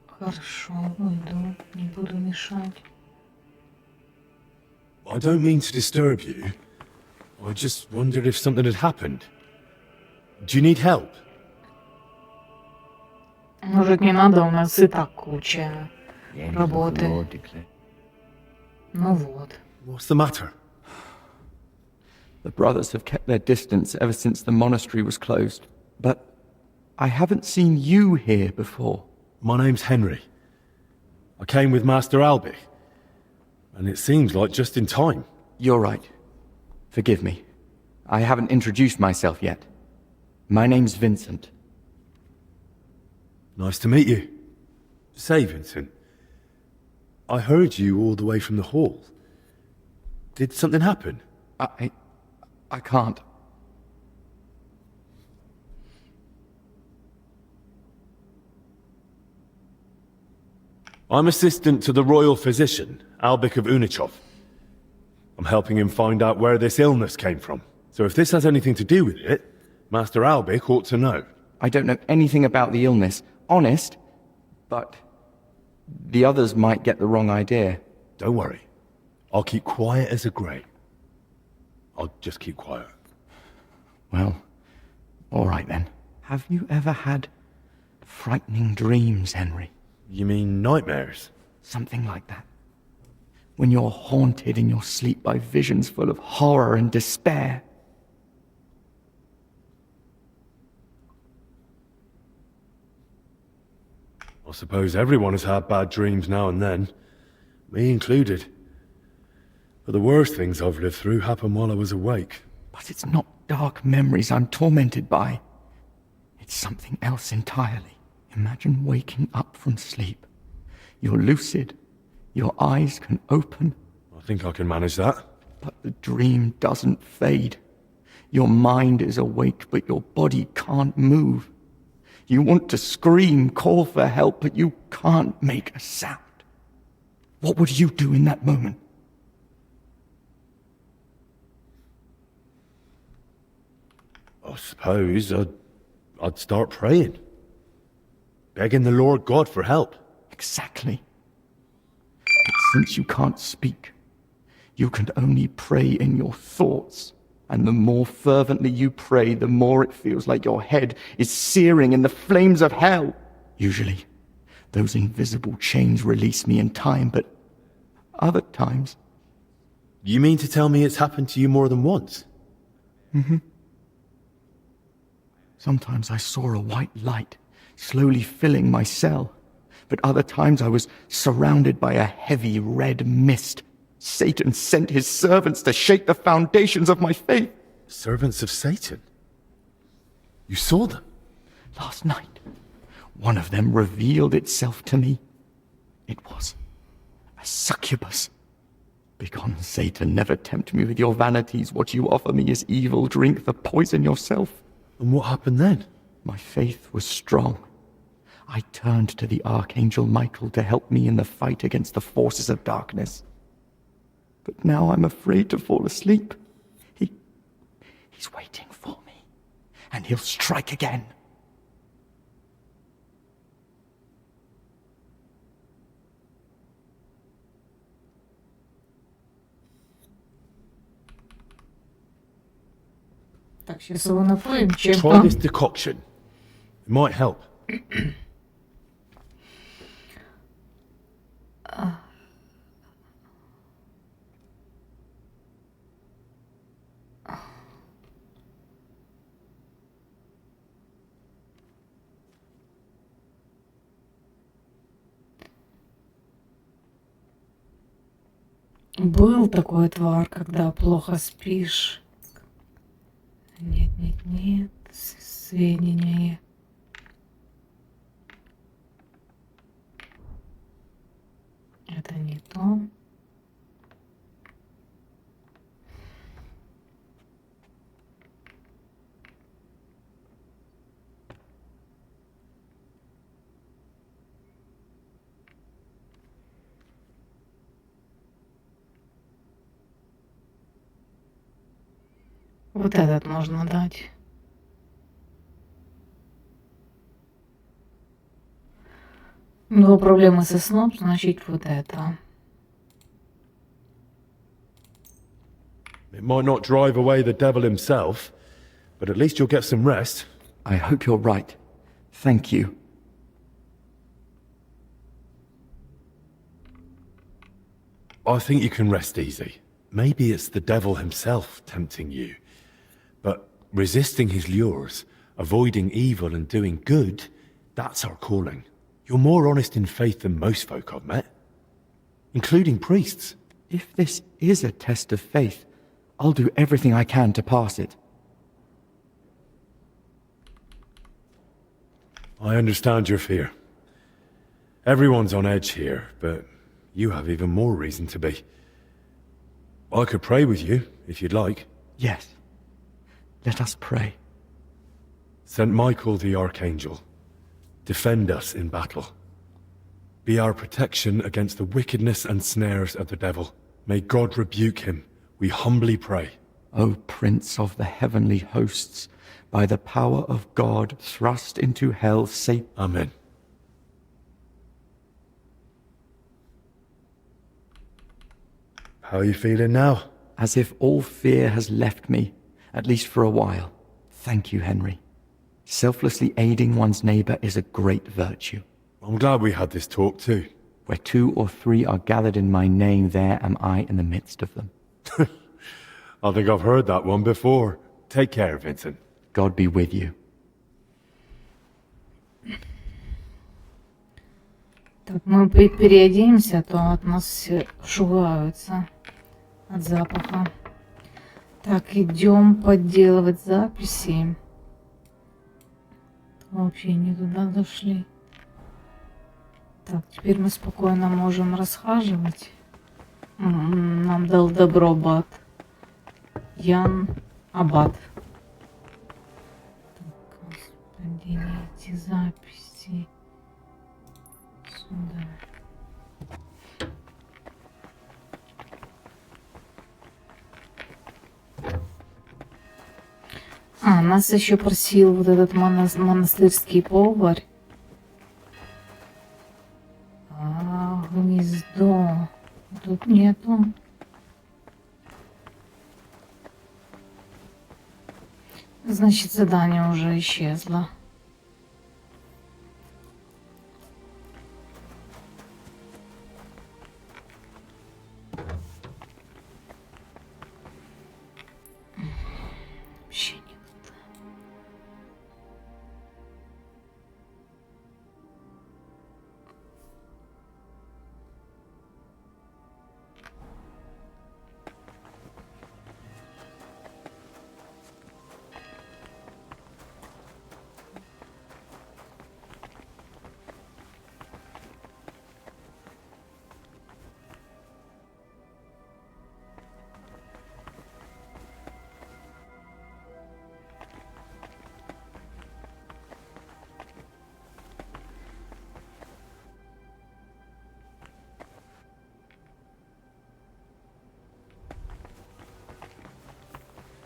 Хорошо, уйду, не буду мешать. I don't mean to disturb you. I just wondered if something had happened. Do you need help? Может, не надо, у нас и так куча The angel of the работы. Lord declared. Ну вот. What's the matter? The brothers have kept their distance ever since the monastery was closed. But I haven't seen you here before. My name's Henry. I came with Master Albie. And it seems like just in time. You're right. Forgive me. I haven't introduced myself yet. My name's Vincent. Nice to meet you. Say, Vincent, I heard you all the way from the hall. Did something happen? I can't. I'm assistant to the royal physician, Albik of Unichov. I'm helping him find out where this illness came from. So if this has anything to do with it, Master Albik ought to know. I don't know anything about the illness, honest, but the others might get the wrong idea. Don't worry. I'll keep quiet as a grave. I'll just keep quiet. Well, all right then. Have you ever had frightening dreams, Henry? You mean nightmares? Something like that. When you're haunted in your sleep by visions full of horror and despair. I suppose everyone has had bad dreams now and then. Me included. But the worst things I've lived through happened while I was awake. But it's not dark memories I'm tormented by. It's something else entirely. Imagine waking up from sleep. You're lucid. Your eyes can open. I think I can manage that. But the dream doesn't fade. Your mind is awake, but your body can't move. You want to scream, call for help, but you can't make a sound. What would you do in that moment? I suppose I'd start praying. Begging the Lord God for help. Exactly. But since you can't speak, you can only pray in your thoughts. And the more fervently you pray, the more it feels like your head is searing in the flames of hell. Usually, those invisible chains release me in time, but other times... You mean to tell me it's happened to you more than once? Mm-hmm. Sometimes I saw a white light slowly filling my cell, but other times I was surrounded by a heavy red mist. Satan sent his servants to shake the foundations of my faith. Servants of Satan? You saw them? Last night, one of them revealed itself to me. It was a succubus. Begone, Satan, never tempt me with your vanities. What you offer me is evil. Drink the poison yourself. And what happened then? My faith was strong. I turned to the Archangel Michael to help me in the fight against the forces of darkness. But now I'm afraid to fall asleep. He's waiting for me, and he'll strike again. Так, сейчас его напоим Try чем-то. this decoction. It might help. Был такой отвар, когда плохо спишь. Нет, нет, нет. Сведения. Это не то. Вот этот можно дать. У него проблемы со сном, значит вот это. It might not drive away the devil himself, but at least you'll get some rest. I hope you're right. Thank you. I think you can rest easy. Maybe it's the devil himself tempting you. But resisting his lures, avoiding evil and doing good, that's our calling. You're more honest in faith than most folk I've met, including priests. If this is a test of faith, I'll do everything I can to pass it. I understand your fear. Everyone's on edge here, but you have even more reason to be. I could pray with you, if you'd like. Yes. Let us pray. Saint Michael the Archangel, defend us in battle. Be our protection against the wickedness and snares of the devil. May God rebuke him, we humbly pray. O Prince of the heavenly hosts, by the power of God thrust into hell Satan. Amen. How are you feeling now? As if all fear has left me, at least for a while. Thank you, Henry. Selflessly aiding one's neighbor is a great virtue. I'm glad we had this talk too. Where 2 or 3 are gathered in my name, there am I in the midst of them. I think I've heard that one before. Take care, Vincent. God be with you. Так, мы переоденемся, а то от нас все шугаются от запаха. Так, идем подделывать записи. Вообще не туда дошли. Так, теперь мы спокойно можем расхаживать. Нам дал добро Аббат. Ян Аббат. Так, господи, эти записи. Сюда. Нас еще просил вот этот монастырский поварь. Гнездо. Тут нету. Значит, задание уже исчезло. Вообще не туда.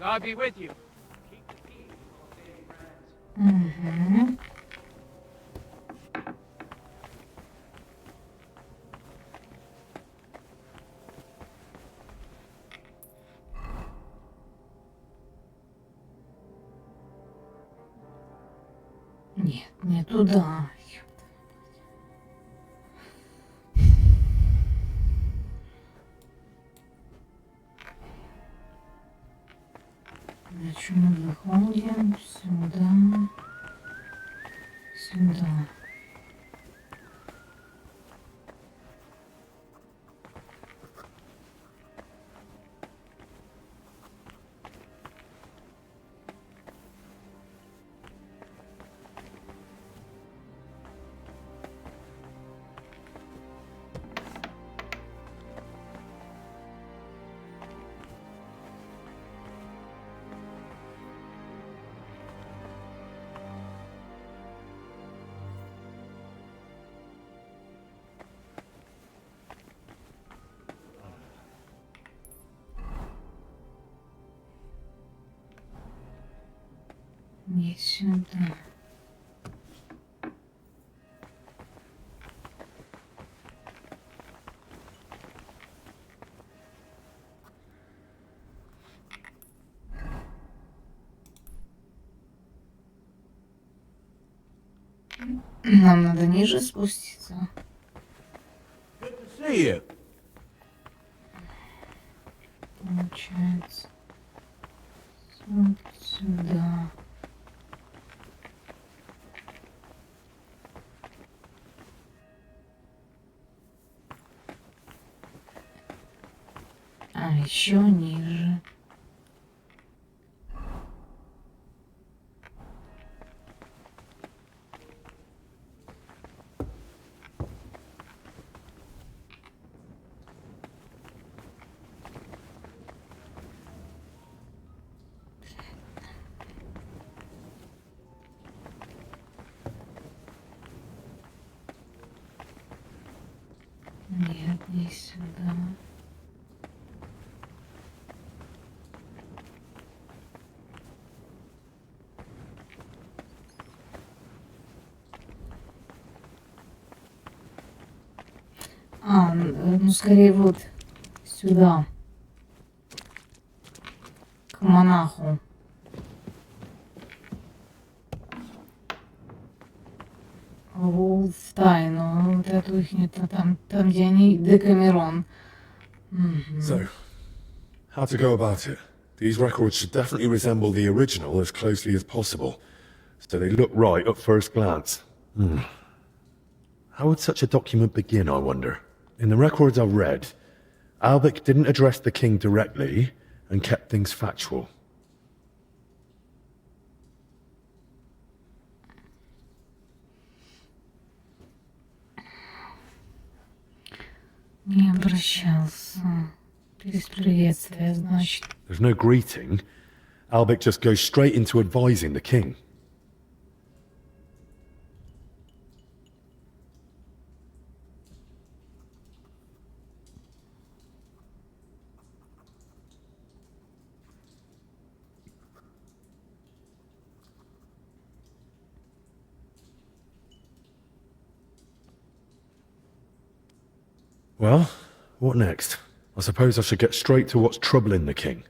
God be with you. Угу. Нет, не туда. Значит, мы выходим сюда, сюда. Не сюда. Нам надо ниже спуститься. See you. Получается. Вот сюда. А еще ниже. Нет, не сюда. Ну скорее вот сюда. К монаху. В тайну. Вот эту их там, где они Декамерон. So, how to go about it? These records should definitely resemble the original as closely as possible, so they look right at first glance. How would such a document begin, I wonder? In the records I've read, Albic didn't address the king directly and kept things factual. Не обращался. Без приветствия, значит. There's no greeting. Albic just goes straight into advising the king. Well, what next? I suppose I should get straight to what's troubling the king.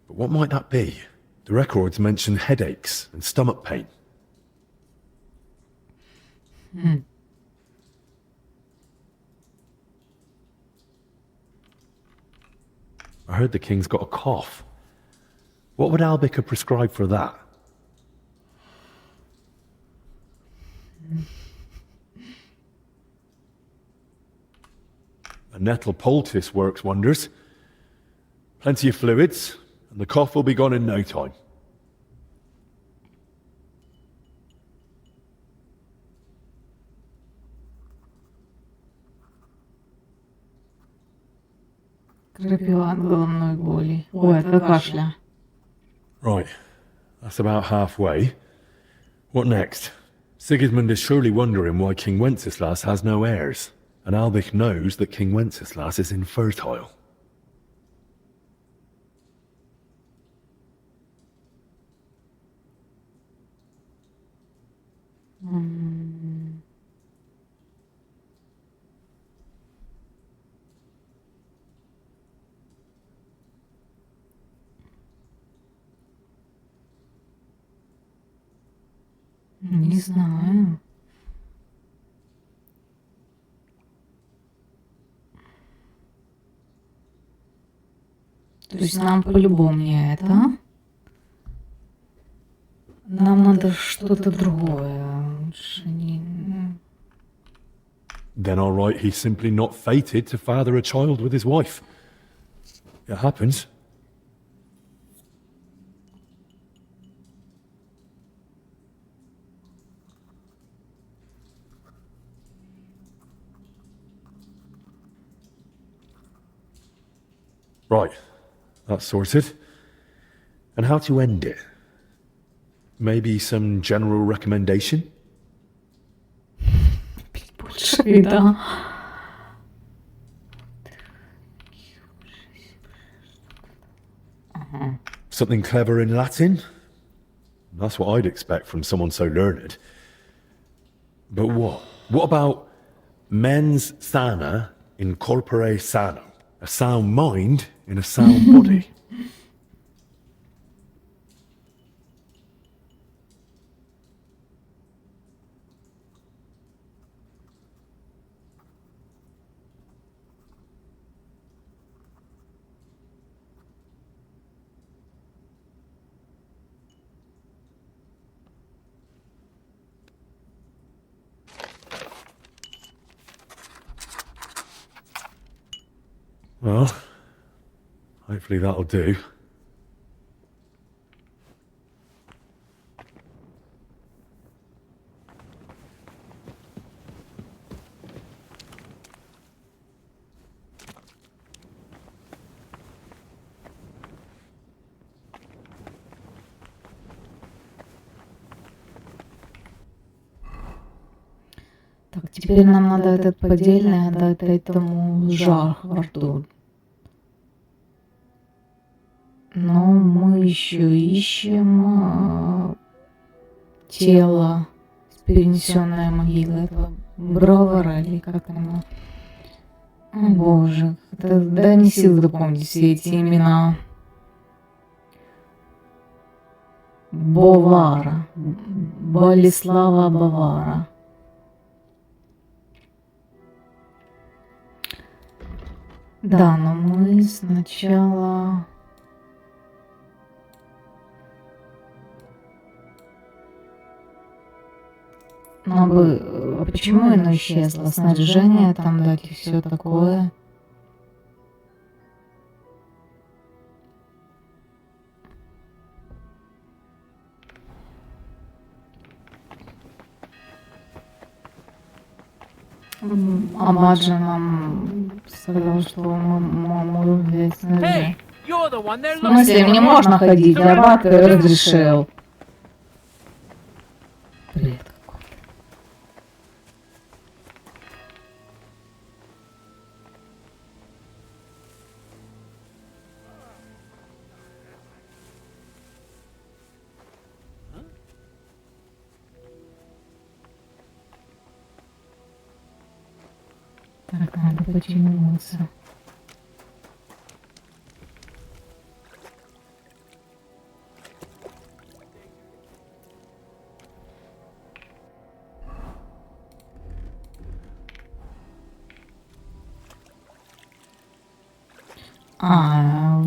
But what might that be? The records mention headaches and stomach pain. I heard the king's got a cough. What would Albic have prescribed for that? A nettle poultice works wonders. Plenty of fluids, and the cough will be gone in no time. Крапива от головной боли. Ой, это кашля. Right, that's about halfway. What next? Sigismund is surely wondering why King Wenceslas has no heirs, and Albic knows that King Wenceslas is infertile. Не знаю. То есть нам по-любому не это. Нам надо что-то другое. Лучше не... Then all right, he's simply not fated to father a child with his wife. It happens. Right, that's sorted. And how to end it? Maybe some general recommendation? Больше вида. Something clever in Latin? That's what I'd expect from someone so learned. But what? What about mens sana in corpore sano? A sound mind in a sound body. Well, hopefully that'll do. Так, теперь нам надо этот поддельный отдать этому Жахварду. Но мы еще ищем тело с перенесенной могилы этого Бровара, или как там его. О, боже, да не сил запомнить все эти имена. Бовара. Болеслава Бовара. Да, но мы сначала... Нам бы... Почему оно исчезло? Снаряжение там дать и все такое. Амаджа нам сказал, что мы можем взять снаряжение. В смысле, мне можно ходить, Рабат разрешил. Бред какой-то. Так, надо починиться.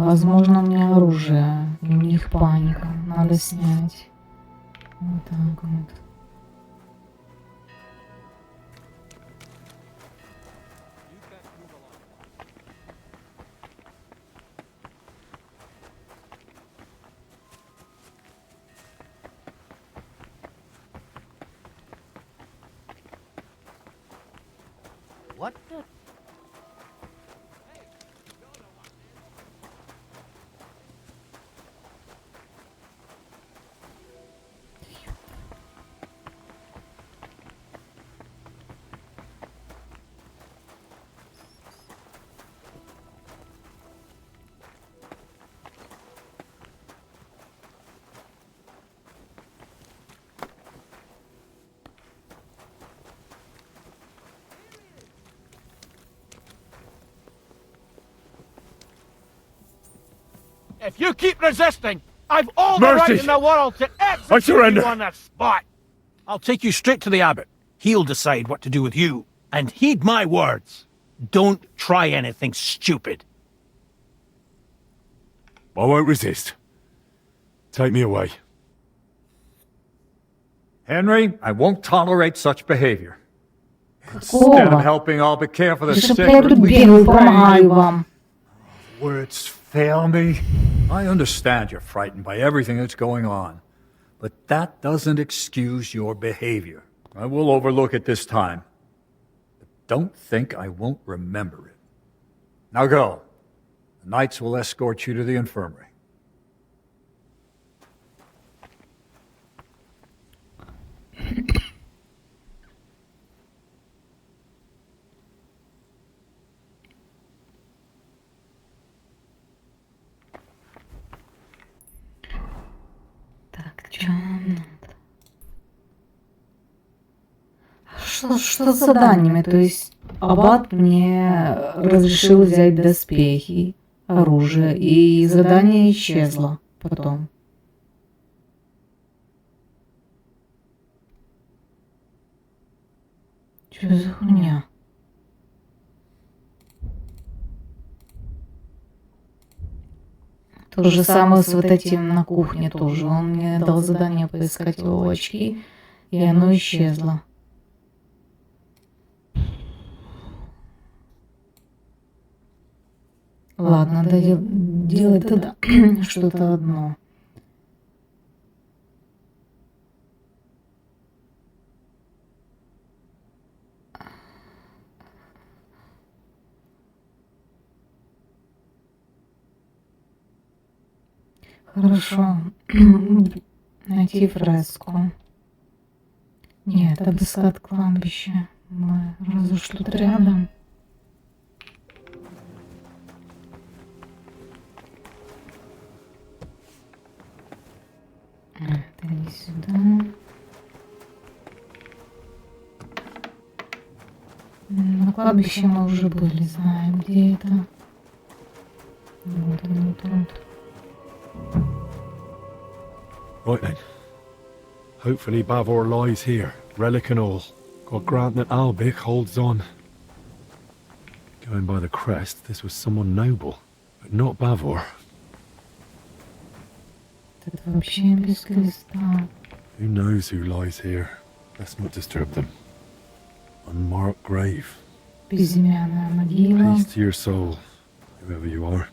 Возможно, у меня оружие. У них паника. Надо снять. Вот так вот. What the? If you keep resisting, I've all the Mercy! right in the world to execute surrender. you on the spot. I'll take you straight to the abbot. He'll decide what to do with you. And heed my words. Don't try anything stupid. I won't resist. Take me away. Henry, I won't tolerate such behavior. Instead of helping, I'll be care for the sick. Я тут бегаю, помогаю вам. Words fail me. I understand you're frightened by everything that's going on, but that doesn't excuse your behavior. I will overlook it this time. But don't think I won't remember it. Now go. The knights will escort you to the infirmary. Чё надо? Что с заданиями? То есть аббат мне разрешил взять доспехи, оружие, и задание исчезло потом. Что за хуйня? То же самое с вот этим на кухне тоже. Он мне дал задание поискать его очки, и оно исчезло. Ладно, надо делать тогда что-то одно. Хорошо. Найти фреску. Нет, обыскать кладбище. Мы разве что тут рядом. Это не сюда. На кладбище мы уже были, знаем, где это. Вот оно тут. Right then. Hopefully Bavor lies here, relic and all. God grant that Albic holds on. Going by the crest, this was someone noble, but not Bavor. Тут вообще без креста. Who knows who lies here? Let's not disturb them. Unmarked grave. Безымянная могила. Peace to your soul, whoever you are.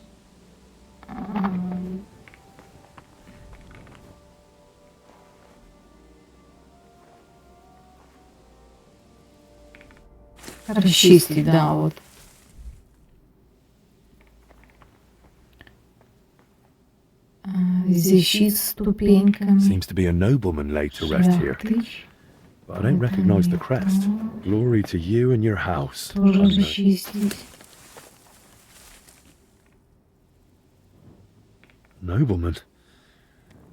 Расчистить, да, вот. Здесь щит с ступеньками. Seems to be a nobleman laid to rest here. But I don't recognize the crest. Glory to you and your house. Тоже расчистить. Nobleman?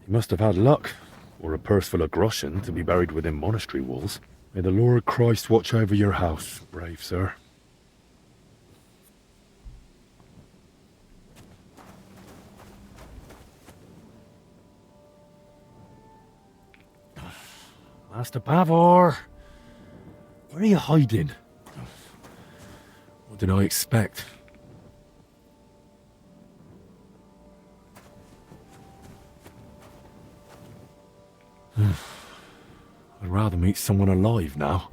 He must have had luck, or a purse full of groschen to be buried within monastery walls. May the Lord Christ watch over your house, brave sir. Master Bavor, where are you hiding? What did I expect? I'd rather meet someone alive now.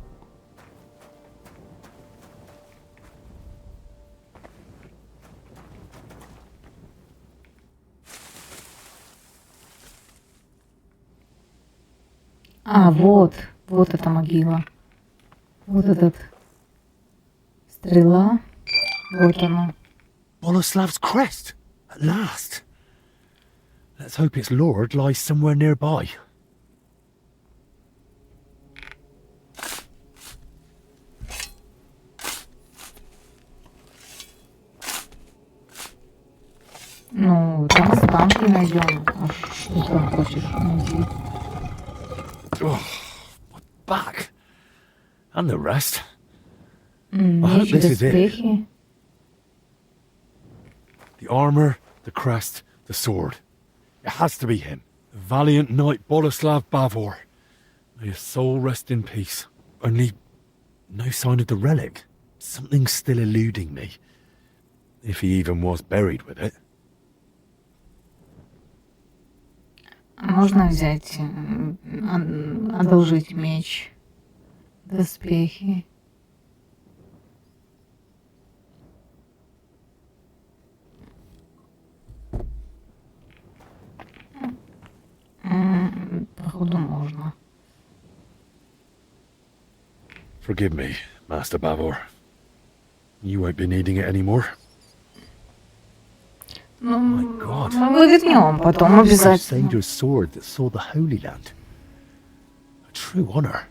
Вот эта могила. Вот этот стрела. Вот она. Boleslav's crest, at last. Let's hope its lord lies somewhere nearby. Ну, там останки найдем. А что ты там хочешь найти? My back. And the rest. I hope Меч, this is it. доспехи. The armor, the crest, the sword. It has to be him. The valiant knight Boleslav Bavor. May his soul rest in peace. Only no sign of the relic. Something's still eluding me. If he even was buried with it. Можно взять, одолжить меч, доспехи. Походу можно. Forgive me, Master Bavor. You won't be needing it anymore. Ну, My God. мы вернем потом обязательно. Crusader's sword that saw the Holy Land. A true honor.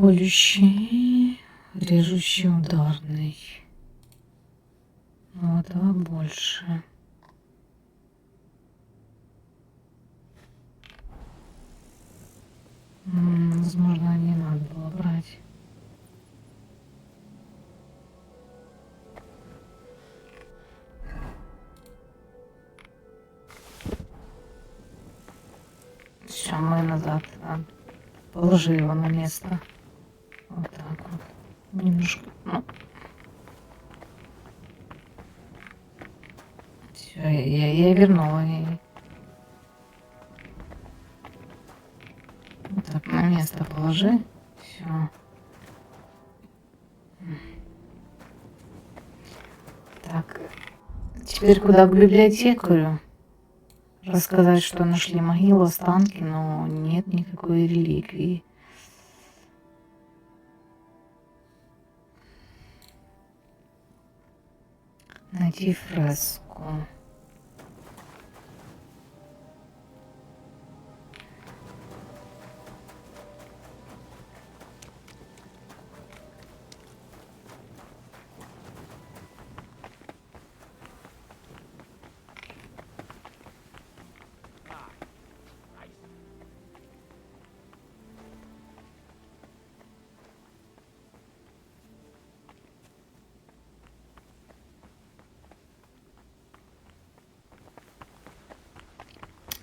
колющий, режущий, ударный. Ну, этого больше. Возможно, не надо было брать. Все, мы назад. Положи его на место. Вот так вот. Немножко. Ну. Все, я вернула ей. Вот так, на место положи. Все. Так. Теперь куда? К библиотекарю? Рассказать, что нашли могилу, останки, но нет никакой реликвии. Найти фреску.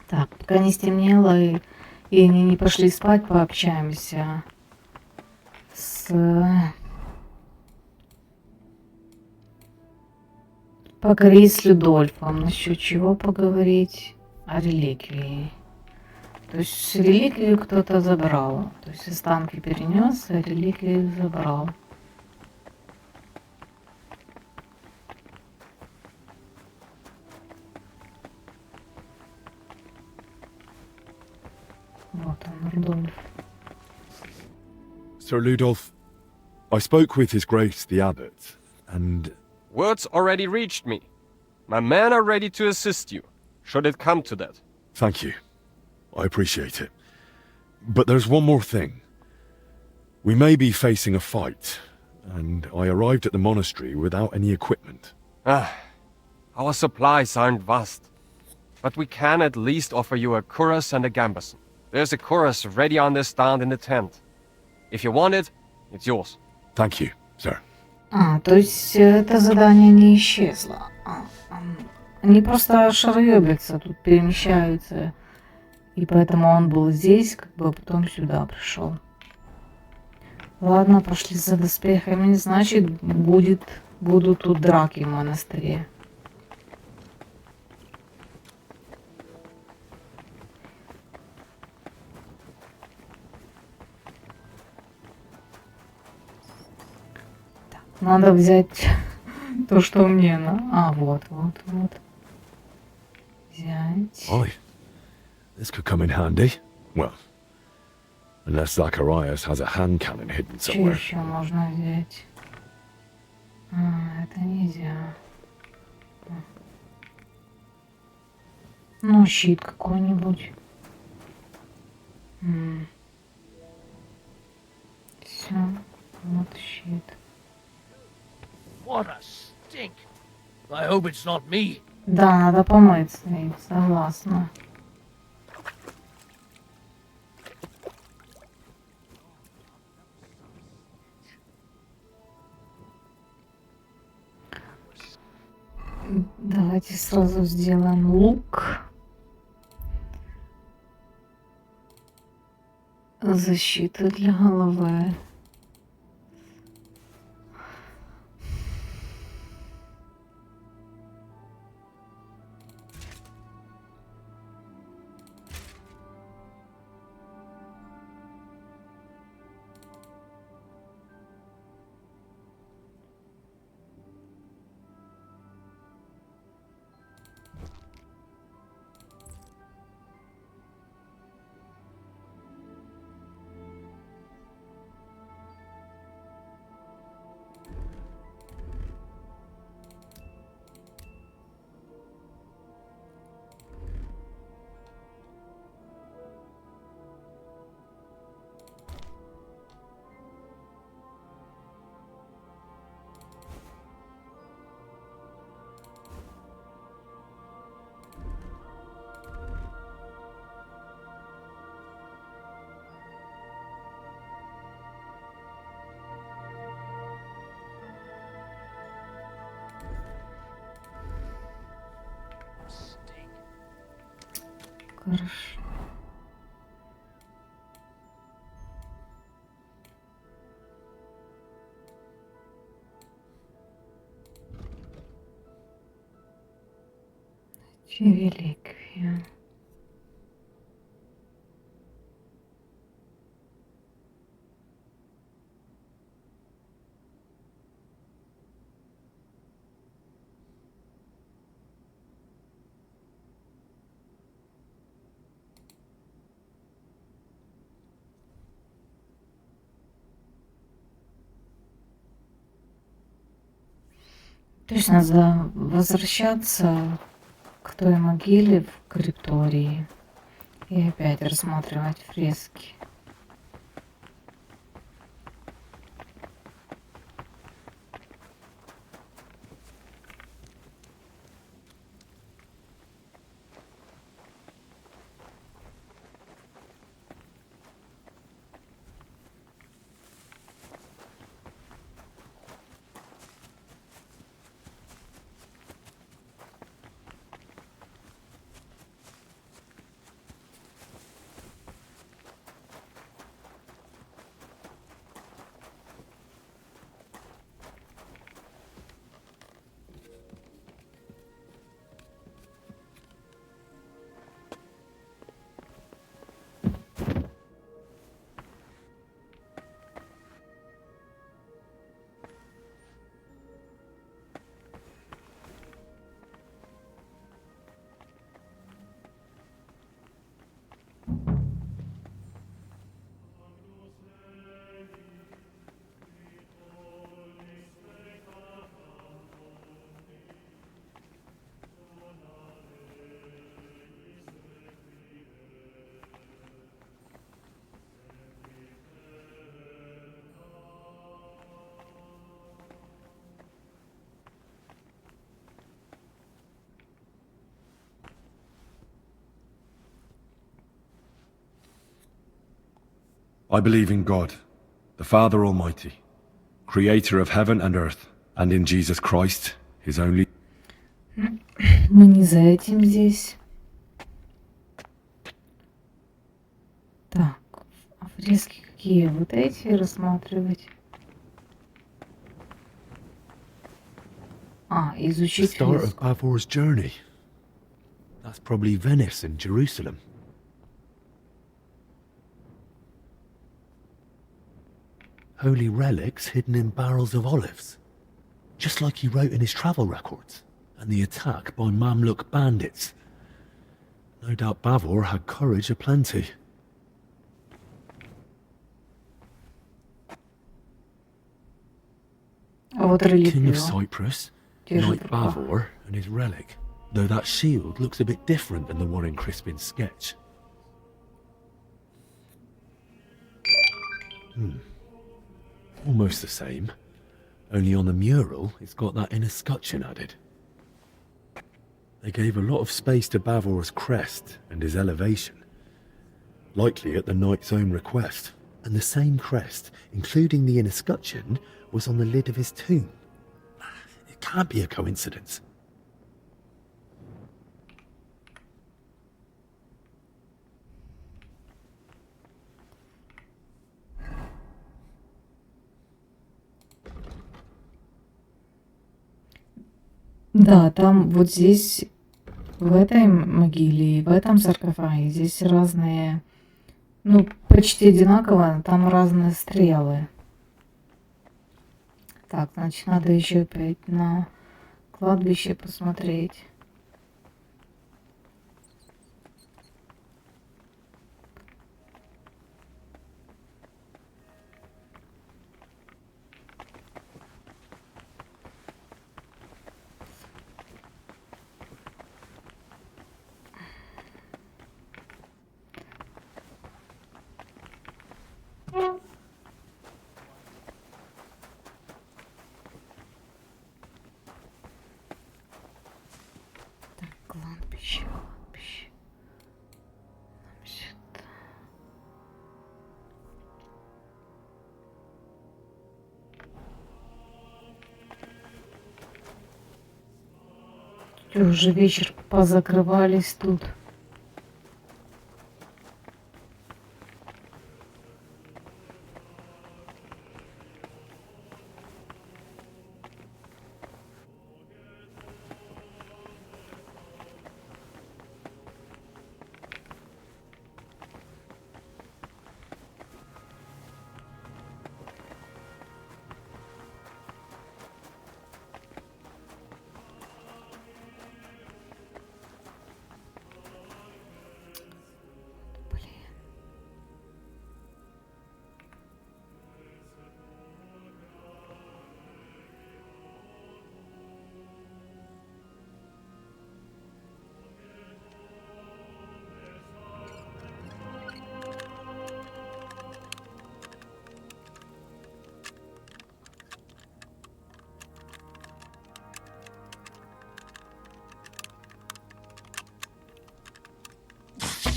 Так, пока не стемнело и они не пошли спать, пообщаемся с поговорить с Людольфом. Насчет чего поговорить? О реликвии. То есть реликвию кто-то забрал. То есть останки перенес, а реликвию забрал. Вот он, Рудольф. Sir Ludolf, I spoke with His Grace the Abbot, and... Words already reached me. My men are ready to assist you, should it come to that. Thank you. I appreciate it. But there's one more thing. We may be facing a fight, and I arrived at the monastery without any equipment. Our supplies aren't vast, but we can at least offer you a cuirass and a gambeson. There's a cuirass ready on the stand in the tent. If you want it, it's yours. Thank you, sir. То есть это задание не исчезло. Они просто шароебятся, тут перемещаются. И поэтому он был здесь, как бы, а потом сюда пришел. Ладно, пошли за доспехами. Значит, будут тут драки в монастыре. Так, надо взять то, что мне на... вот. Взять. Ollie, this could come in handy. Well, unless Zacharias has a hand cannon hidden Что somewhere. еще можно взять? Это нельзя. Ну, щит какой-нибудь. Все, вот щит. What a stink. I hope it's not me. Да, надо помыться, я согласна. Давайте сразу сделаем лук. Защита для головы. Хорошо. Реликвия. То есть надо возвращаться к той могиле в криптории и опять рассматривать фрески. I believe in God, the Father Almighty, creator of heaven and earth, and in Jesus Christ, his only... Мы не за этим здесь. Так, а фрески какие? Вот эти рассматривать. А, The изучить start of фреску. Bavor's journey. That's probably Venice and Jerusalem. Holy relics hidden in barrels of olives. Just like he wrote in his travel records. And the attack by Mamluk bandits. No doubt Bavor had courage aplenty. А вот King реликвию. of Cyprus, Держит like в руках. Bavor and his relic. Though that shield looks a bit different than the one in Crispin's sketch. Almost the same. Only on the mural, it's got that inner scutcheon added. They gave a lot of space to Bavor's crest and his elevation. Likely at the knight's own request. And the same crest, including the inner scutcheon, was on the lid of his tomb. It can't be a coincidence. Да, там вот здесь, в этой могиле и в этом саркофаге, здесь разные, ну, почти одинаково, там разные стрелы. Так, значит, надо еще опять на кладбище посмотреть. Так, кладбище, кладбище. Нам сюда. Тут уже вечер, позакрывались тут.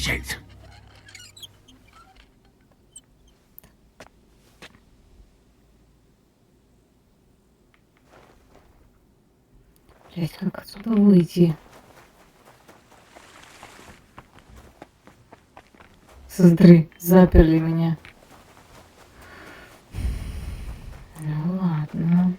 Shit. Блять, как отсюда выйти? Смотри, заперли меня. Ну ладно.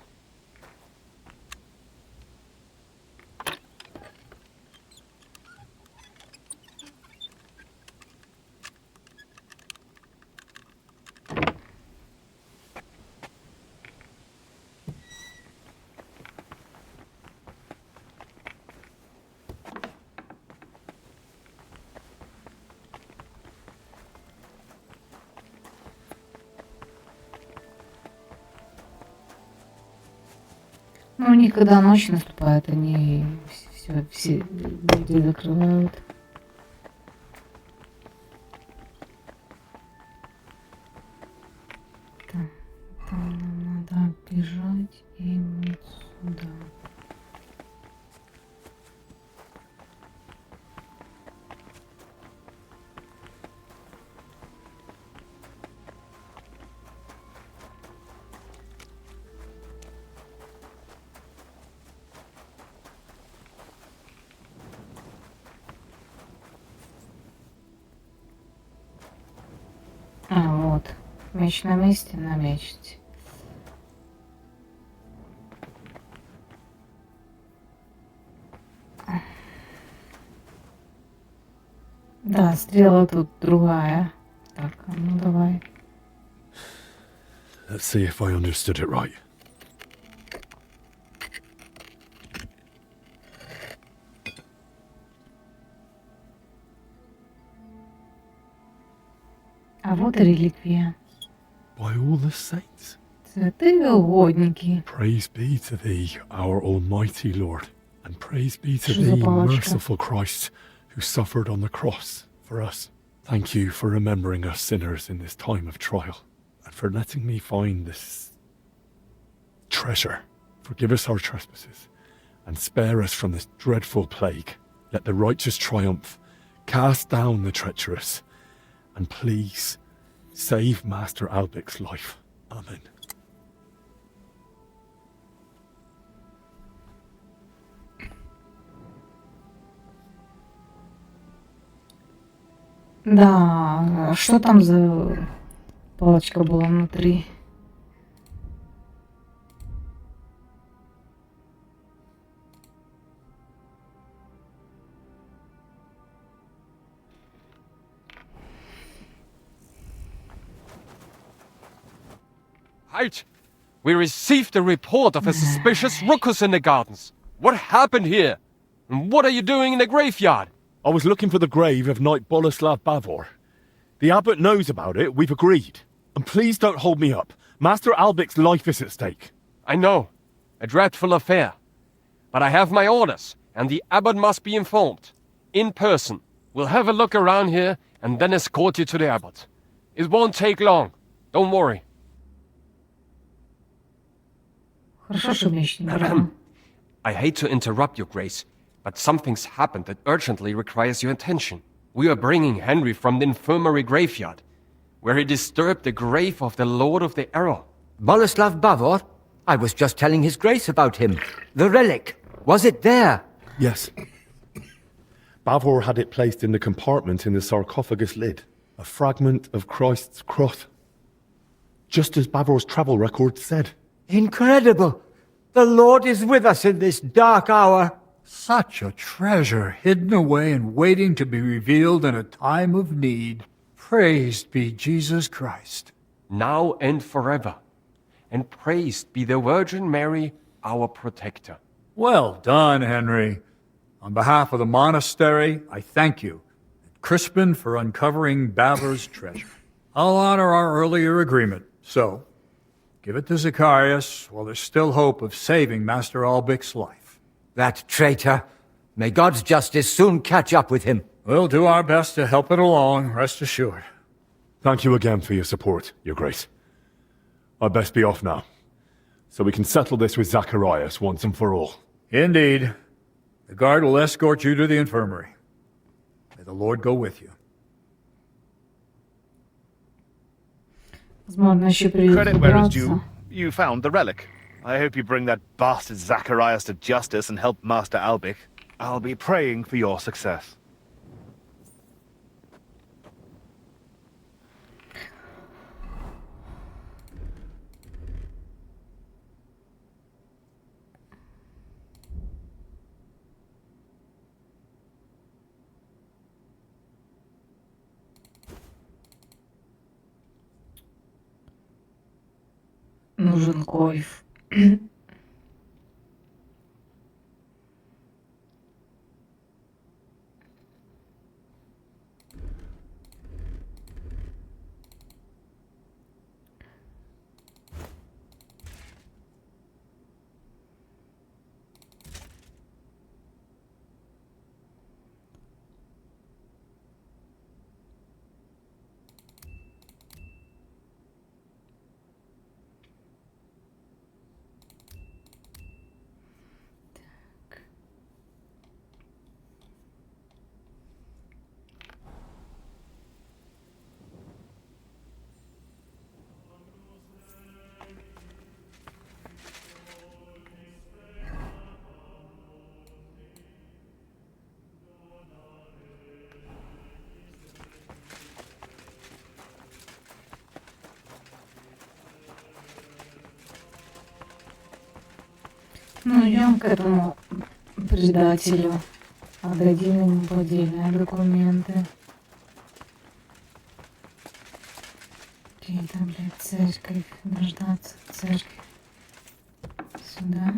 Ну, у них, когда ночь наступает, они все люди закрывают. Так, там нам надо бежать и вот сюда. А, вот. Меч на месте, на мечте. Да, стрела тут другая. Так, ну давай. Let's see if I understood it right. А вот и реликвия. By all the saints. Святые угодники. Praise be to thee, our almighty Lord, and praise be to Что за thee, палочка? merciful Christ, who suffered on the cross for us. Thank you for remembering us sinners in this time of trial, and for letting me find this treasure. Forgive us our trespasses, and spare us from this dreadful plague. Let the righteous triumph. Cast down the treacherous, and please save Master Albic's life. Amen. Да, что там за палочка была внутри? Halt! We received a report of a suspicious ruckus in the gardens. What happened here? And what are you doing in the graveyard? I was looking for the grave of Knight Boleslav Bavor. The abbot knows about it, we've agreed. And please don't hold me up. Master Albic's life is at stake. I know. A dreadful affair. But I have my orders, and the abbot must be informed. In person. We'll have a look around here, and then escort you to the abbot. It won't take long. Don't worry. Хорошо, что меч не брала. I hate to interrupt your grace, but something's happened that urgently requires your attention. We are bringing Henry from the infirmary graveyard, where he disturbed the grave of the Lord of the Arrow. Boleslav Bavor? I was just telling his grace about him. The relic. Was it there? Yes. Bavor had it placed in the compartment in the sarcophagus lid. A fragment of Christ's cross. Just as Bavor's travel record said. Incredible! The Lord is with us in this dark hour. Such a treasure hidden away and waiting to be revealed in a time of need. Praised be Jesus Christ. Now and forever. And praised be the Virgin Mary, our protector. Well done, Henry. On behalf of the monastery, I thank you, and Crispin, for uncovering Bavor's treasure. I'll honor our earlier agreement, so give it to Zacharias while there's still hope of saving Master Albic's life. That traitor. May God's justice soon catch up with him. We'll do our best to help it along, rest assured. Thank you again for your support, Your Grace. I'd best be off now, so we can settle this with Zacharias once and for all. Indeed. The guard will escort you to the infirmary. May the Lord go with you. Возможно, еще придется Credit where it's убраться. due. You found the relic. I hope you bring that bastard Zacharias to justice and help Master Albic. I'll be praying for your success. Нужен койф. Ну, идем к этому предателю. Отдадим ему поддельные документы. Где-то, блядь, церковь. Дождаться церкви. Сюда.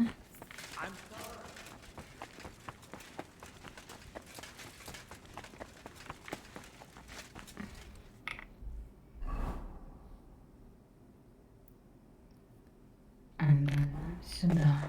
Сюда.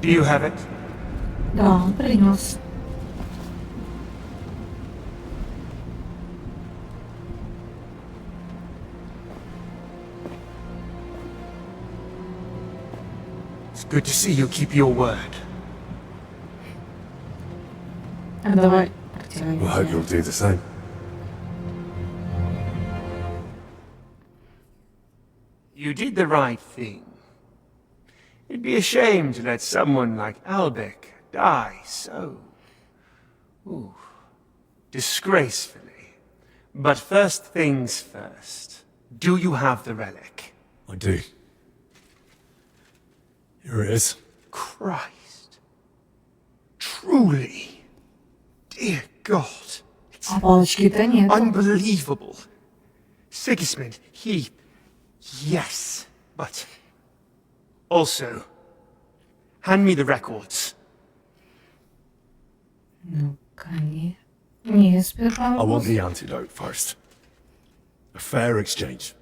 Do you have it? Да, он принес. It's good to see you keep your word. А давай We'll hope you'll do the same. You did the right thing. It'd be a shame to let someone like Albec die so... disgracefully. But first things first. Do you have the relic? I do. Here it is. Christ. Truly. Dear God. It's А палочки-то нет. unbelievable. Sigismund, he... Yes, but... Also, hand me the records. Ну-ка, не сперва. I want the antidote first. A fair exchange.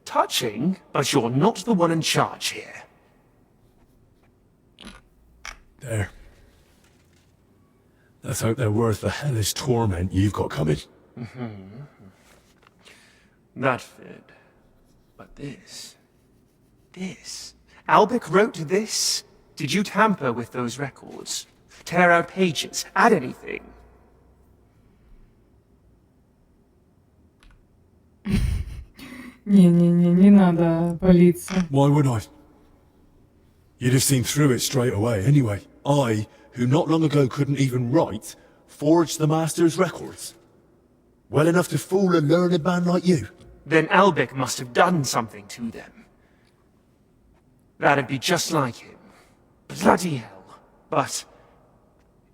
Touching, but you're not the one in charge here. There. Let's hope they're worth the hellish torment you've got coming. That fit. But this... Albic wrote this? Did you tamper with those records? Tear out pages? Add anything? Не надо палиться. Why would I? You'd have seen through it straight away anyway. I, who not long ago couldn't even write, forged the Master's records. Well enough to fool a learned man like you. Then Albic must have done something to them. That'd be just like him. Bloody hell. But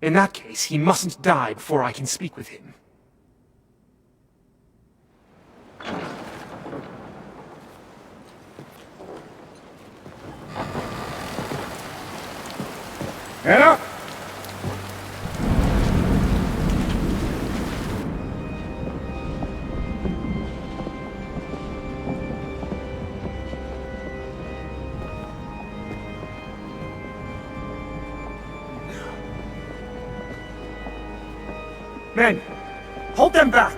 in that case, he mustn't die before I can speak with him. Anna? Men, hold them back!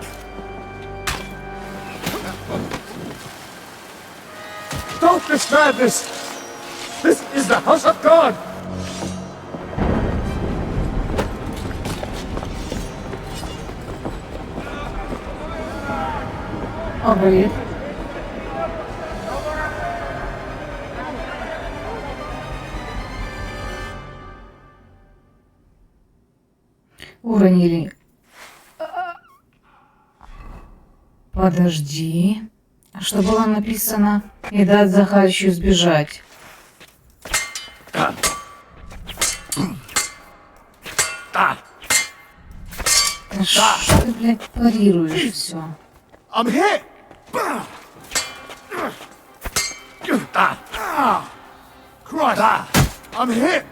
Don't disturb this! This is the house of God! О, привет. Уронили. Подожди. А что было написано? Не дать Захарычу сбежать. Да что ты, блядь, парируешь все? I'm hit! Christ! I'm hit!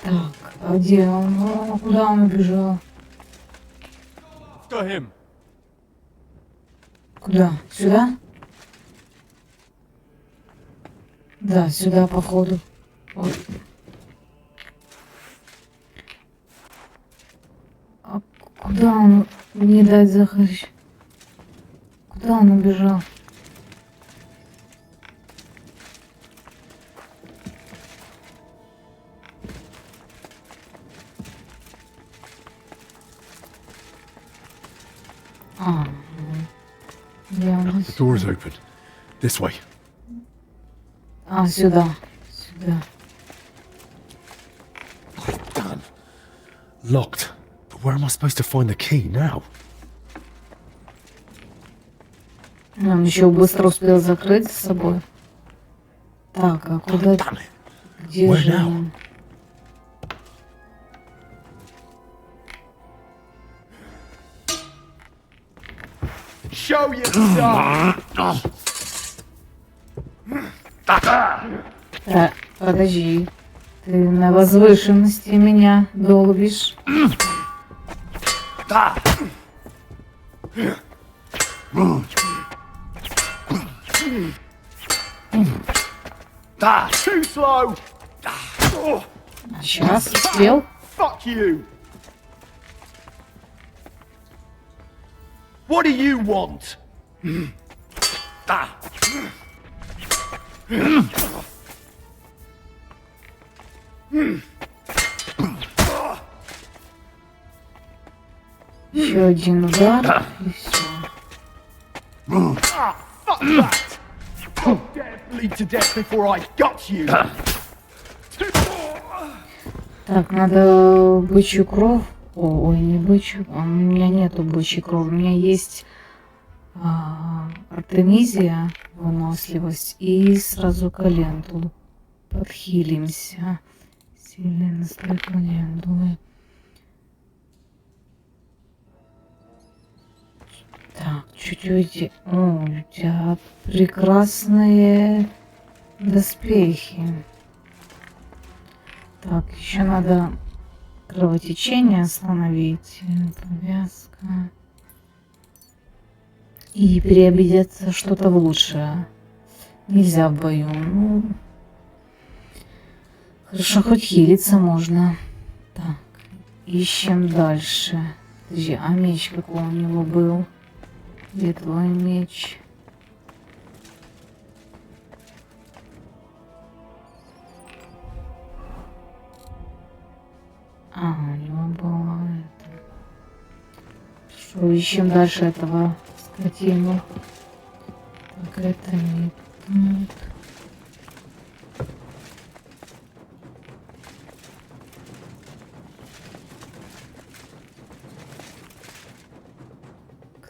Так, а где он? О, куда он убежал? After him. Куда? Сюда? Да, сюда, походу. Вот. А куда он? Не дать Захарыч. Куда он убежал? The door's open. This way. А, сюда. Сюда. Done. Locked. But where am I supposed to find the key now? Он еще быстро успел закрыть с собой. Так, а куда? Где же он? Show yourself! Так, подожди. Ты на возвышенности меня долбишь. Too slow! Сейчас успел. Fuck you! What do you want? Еще один удар и все. Fuck that! You dare bleed to death before I got you! Так, надо бычью кровь. Ой, не бычью. У меня нету бычьей крови. У меня есть артемизия, выносливость и сразу календулу. Подхилимся. Сильный настрой календулы. Так, чуть-чуть. О, у тебя прекрасные доспехи. Так, еще надо кровотечение остановить. Повязка. И переобидеться что-то в лучшее. Нельзя в бою. Ну, хорошо, хоть хилиться можно. Так. Ищем дальше. Подожди, а меч какой у него был? Где твой меч? А, у него было это. Что, ищем дальше этого скотину. Так, это не тут.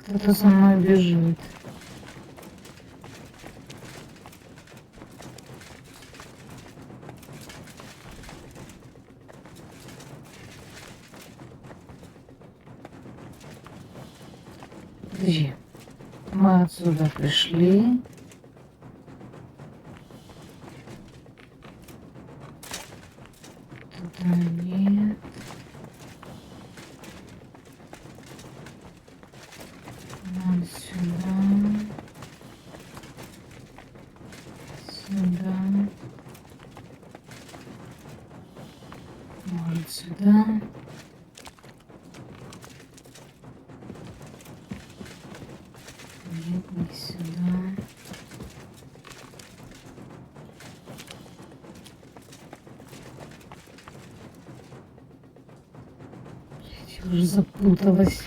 Кто-то за мной бежит. Подожди. Мы отсюда пришли. Туда нет. Нам сюда. Сюда. Может, сюда. Нет, не сюда. Я уже запуталась.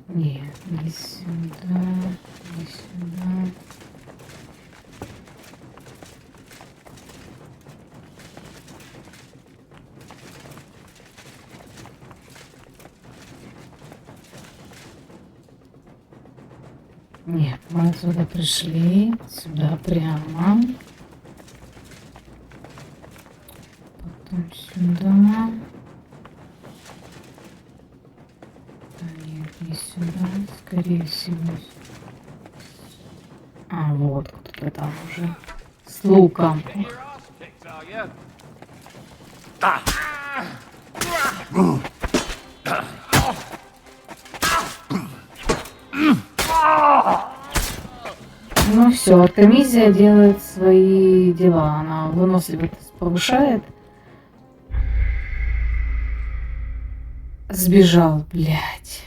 Нет, не сюда, не сюда. Нет, мы отсюда пришли, сюда прямо. Потом сюда. Нет, не сюда, скорее всего. А, вот кто-то там уже с луком. Ну все, Артемизия делает свои дела. Она выносливость повышает. Сбежал, блядь.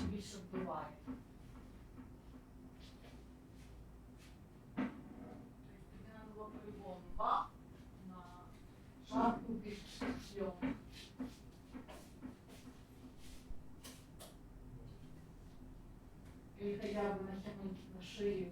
більше вбиває. Надо було по-любому бах на шапку більше шльом. Или хотя бы натянуть на шею.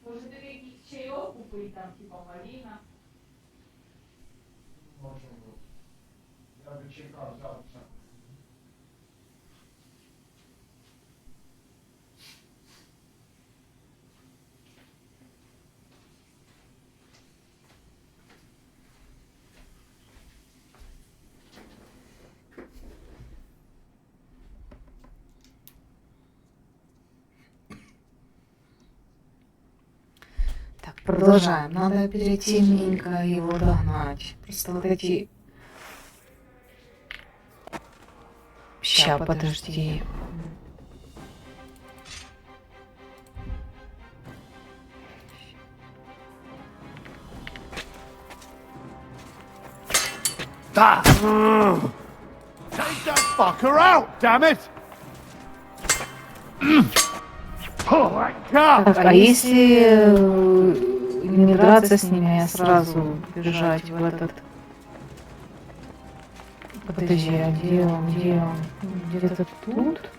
Може тобі якийсь чайок купити, там, типа малина? Може бути. Я би чекав завтра. Так, продолжаем. Надо перейти миленько его догнать. Просто вот эти... Ща, подожди. Da! Take that fucker out, damn it! Oh my God! Так, а если не драться с ними, а сразу бежать в этот... Подожди, а где он? Где он? Где-то тут?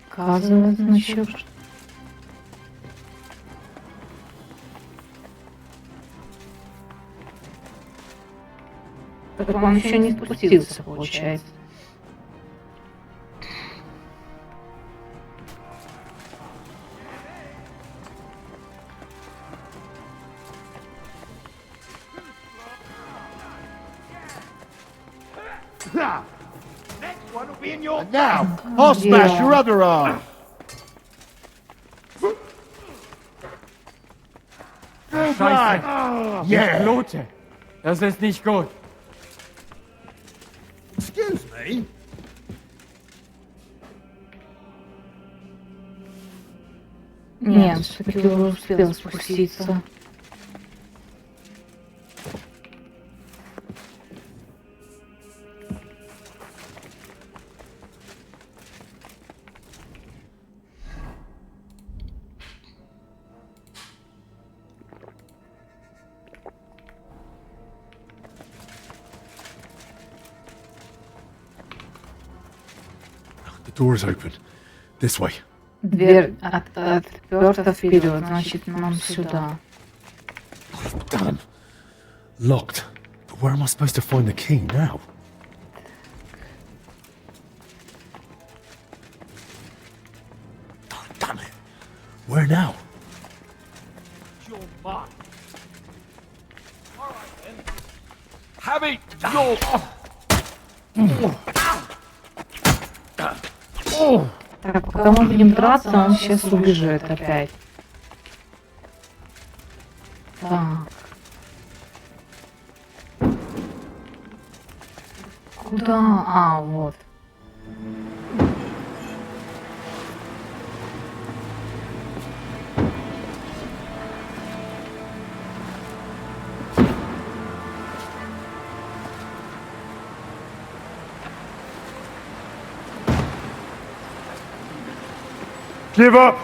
Показывает, значит. Так он еще не спустился, получается. Next one will be in your... And now, I'll smash your other arm! Scheiße. Yeah. Ich blute. Das ist nicht gut. Excuse me? Нет, все-таки уже успел спуститься. The door is open. This way. Дверь отперта вперед, значит, нам сюда. Damn. Locked. But where am I supposed to find the key now? Oh, damn it. Where now? Your mark. All right then. Have it. Your... Так, пока мы будем драться, он сейчас убежит опять. Так. Куда? А, вот. Give up!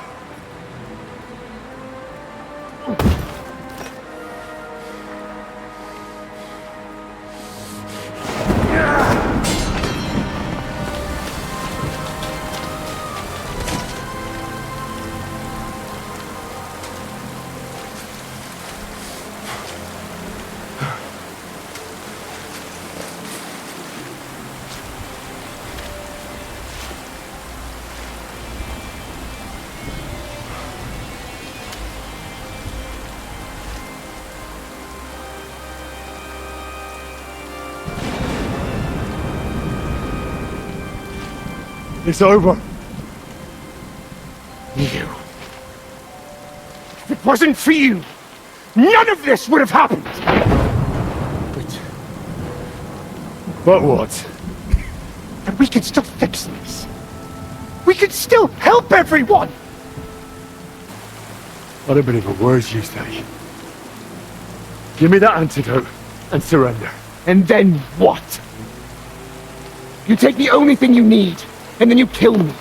It's over. You. If it wasn't for you, none of this would have happened. But what? And we can still fix this. We can still help everyone! What a bit of a words you say. Give me that antidote and surrender. And then what? You take the only thing you need, and then you kill me.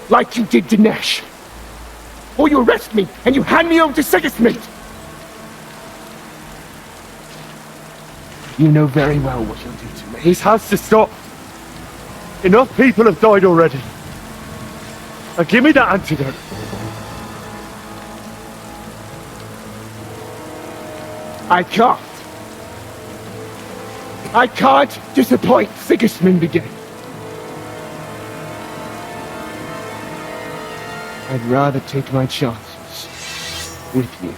Like you did Dinesh. Or you arrest me, and you hand me over to Sigismund. You know very well what you'll do to me. This has to stop. Enough people have died already. Now give me that antidote. I can't. I can't disappoint Sigismund again. I'd rather take my chances with you.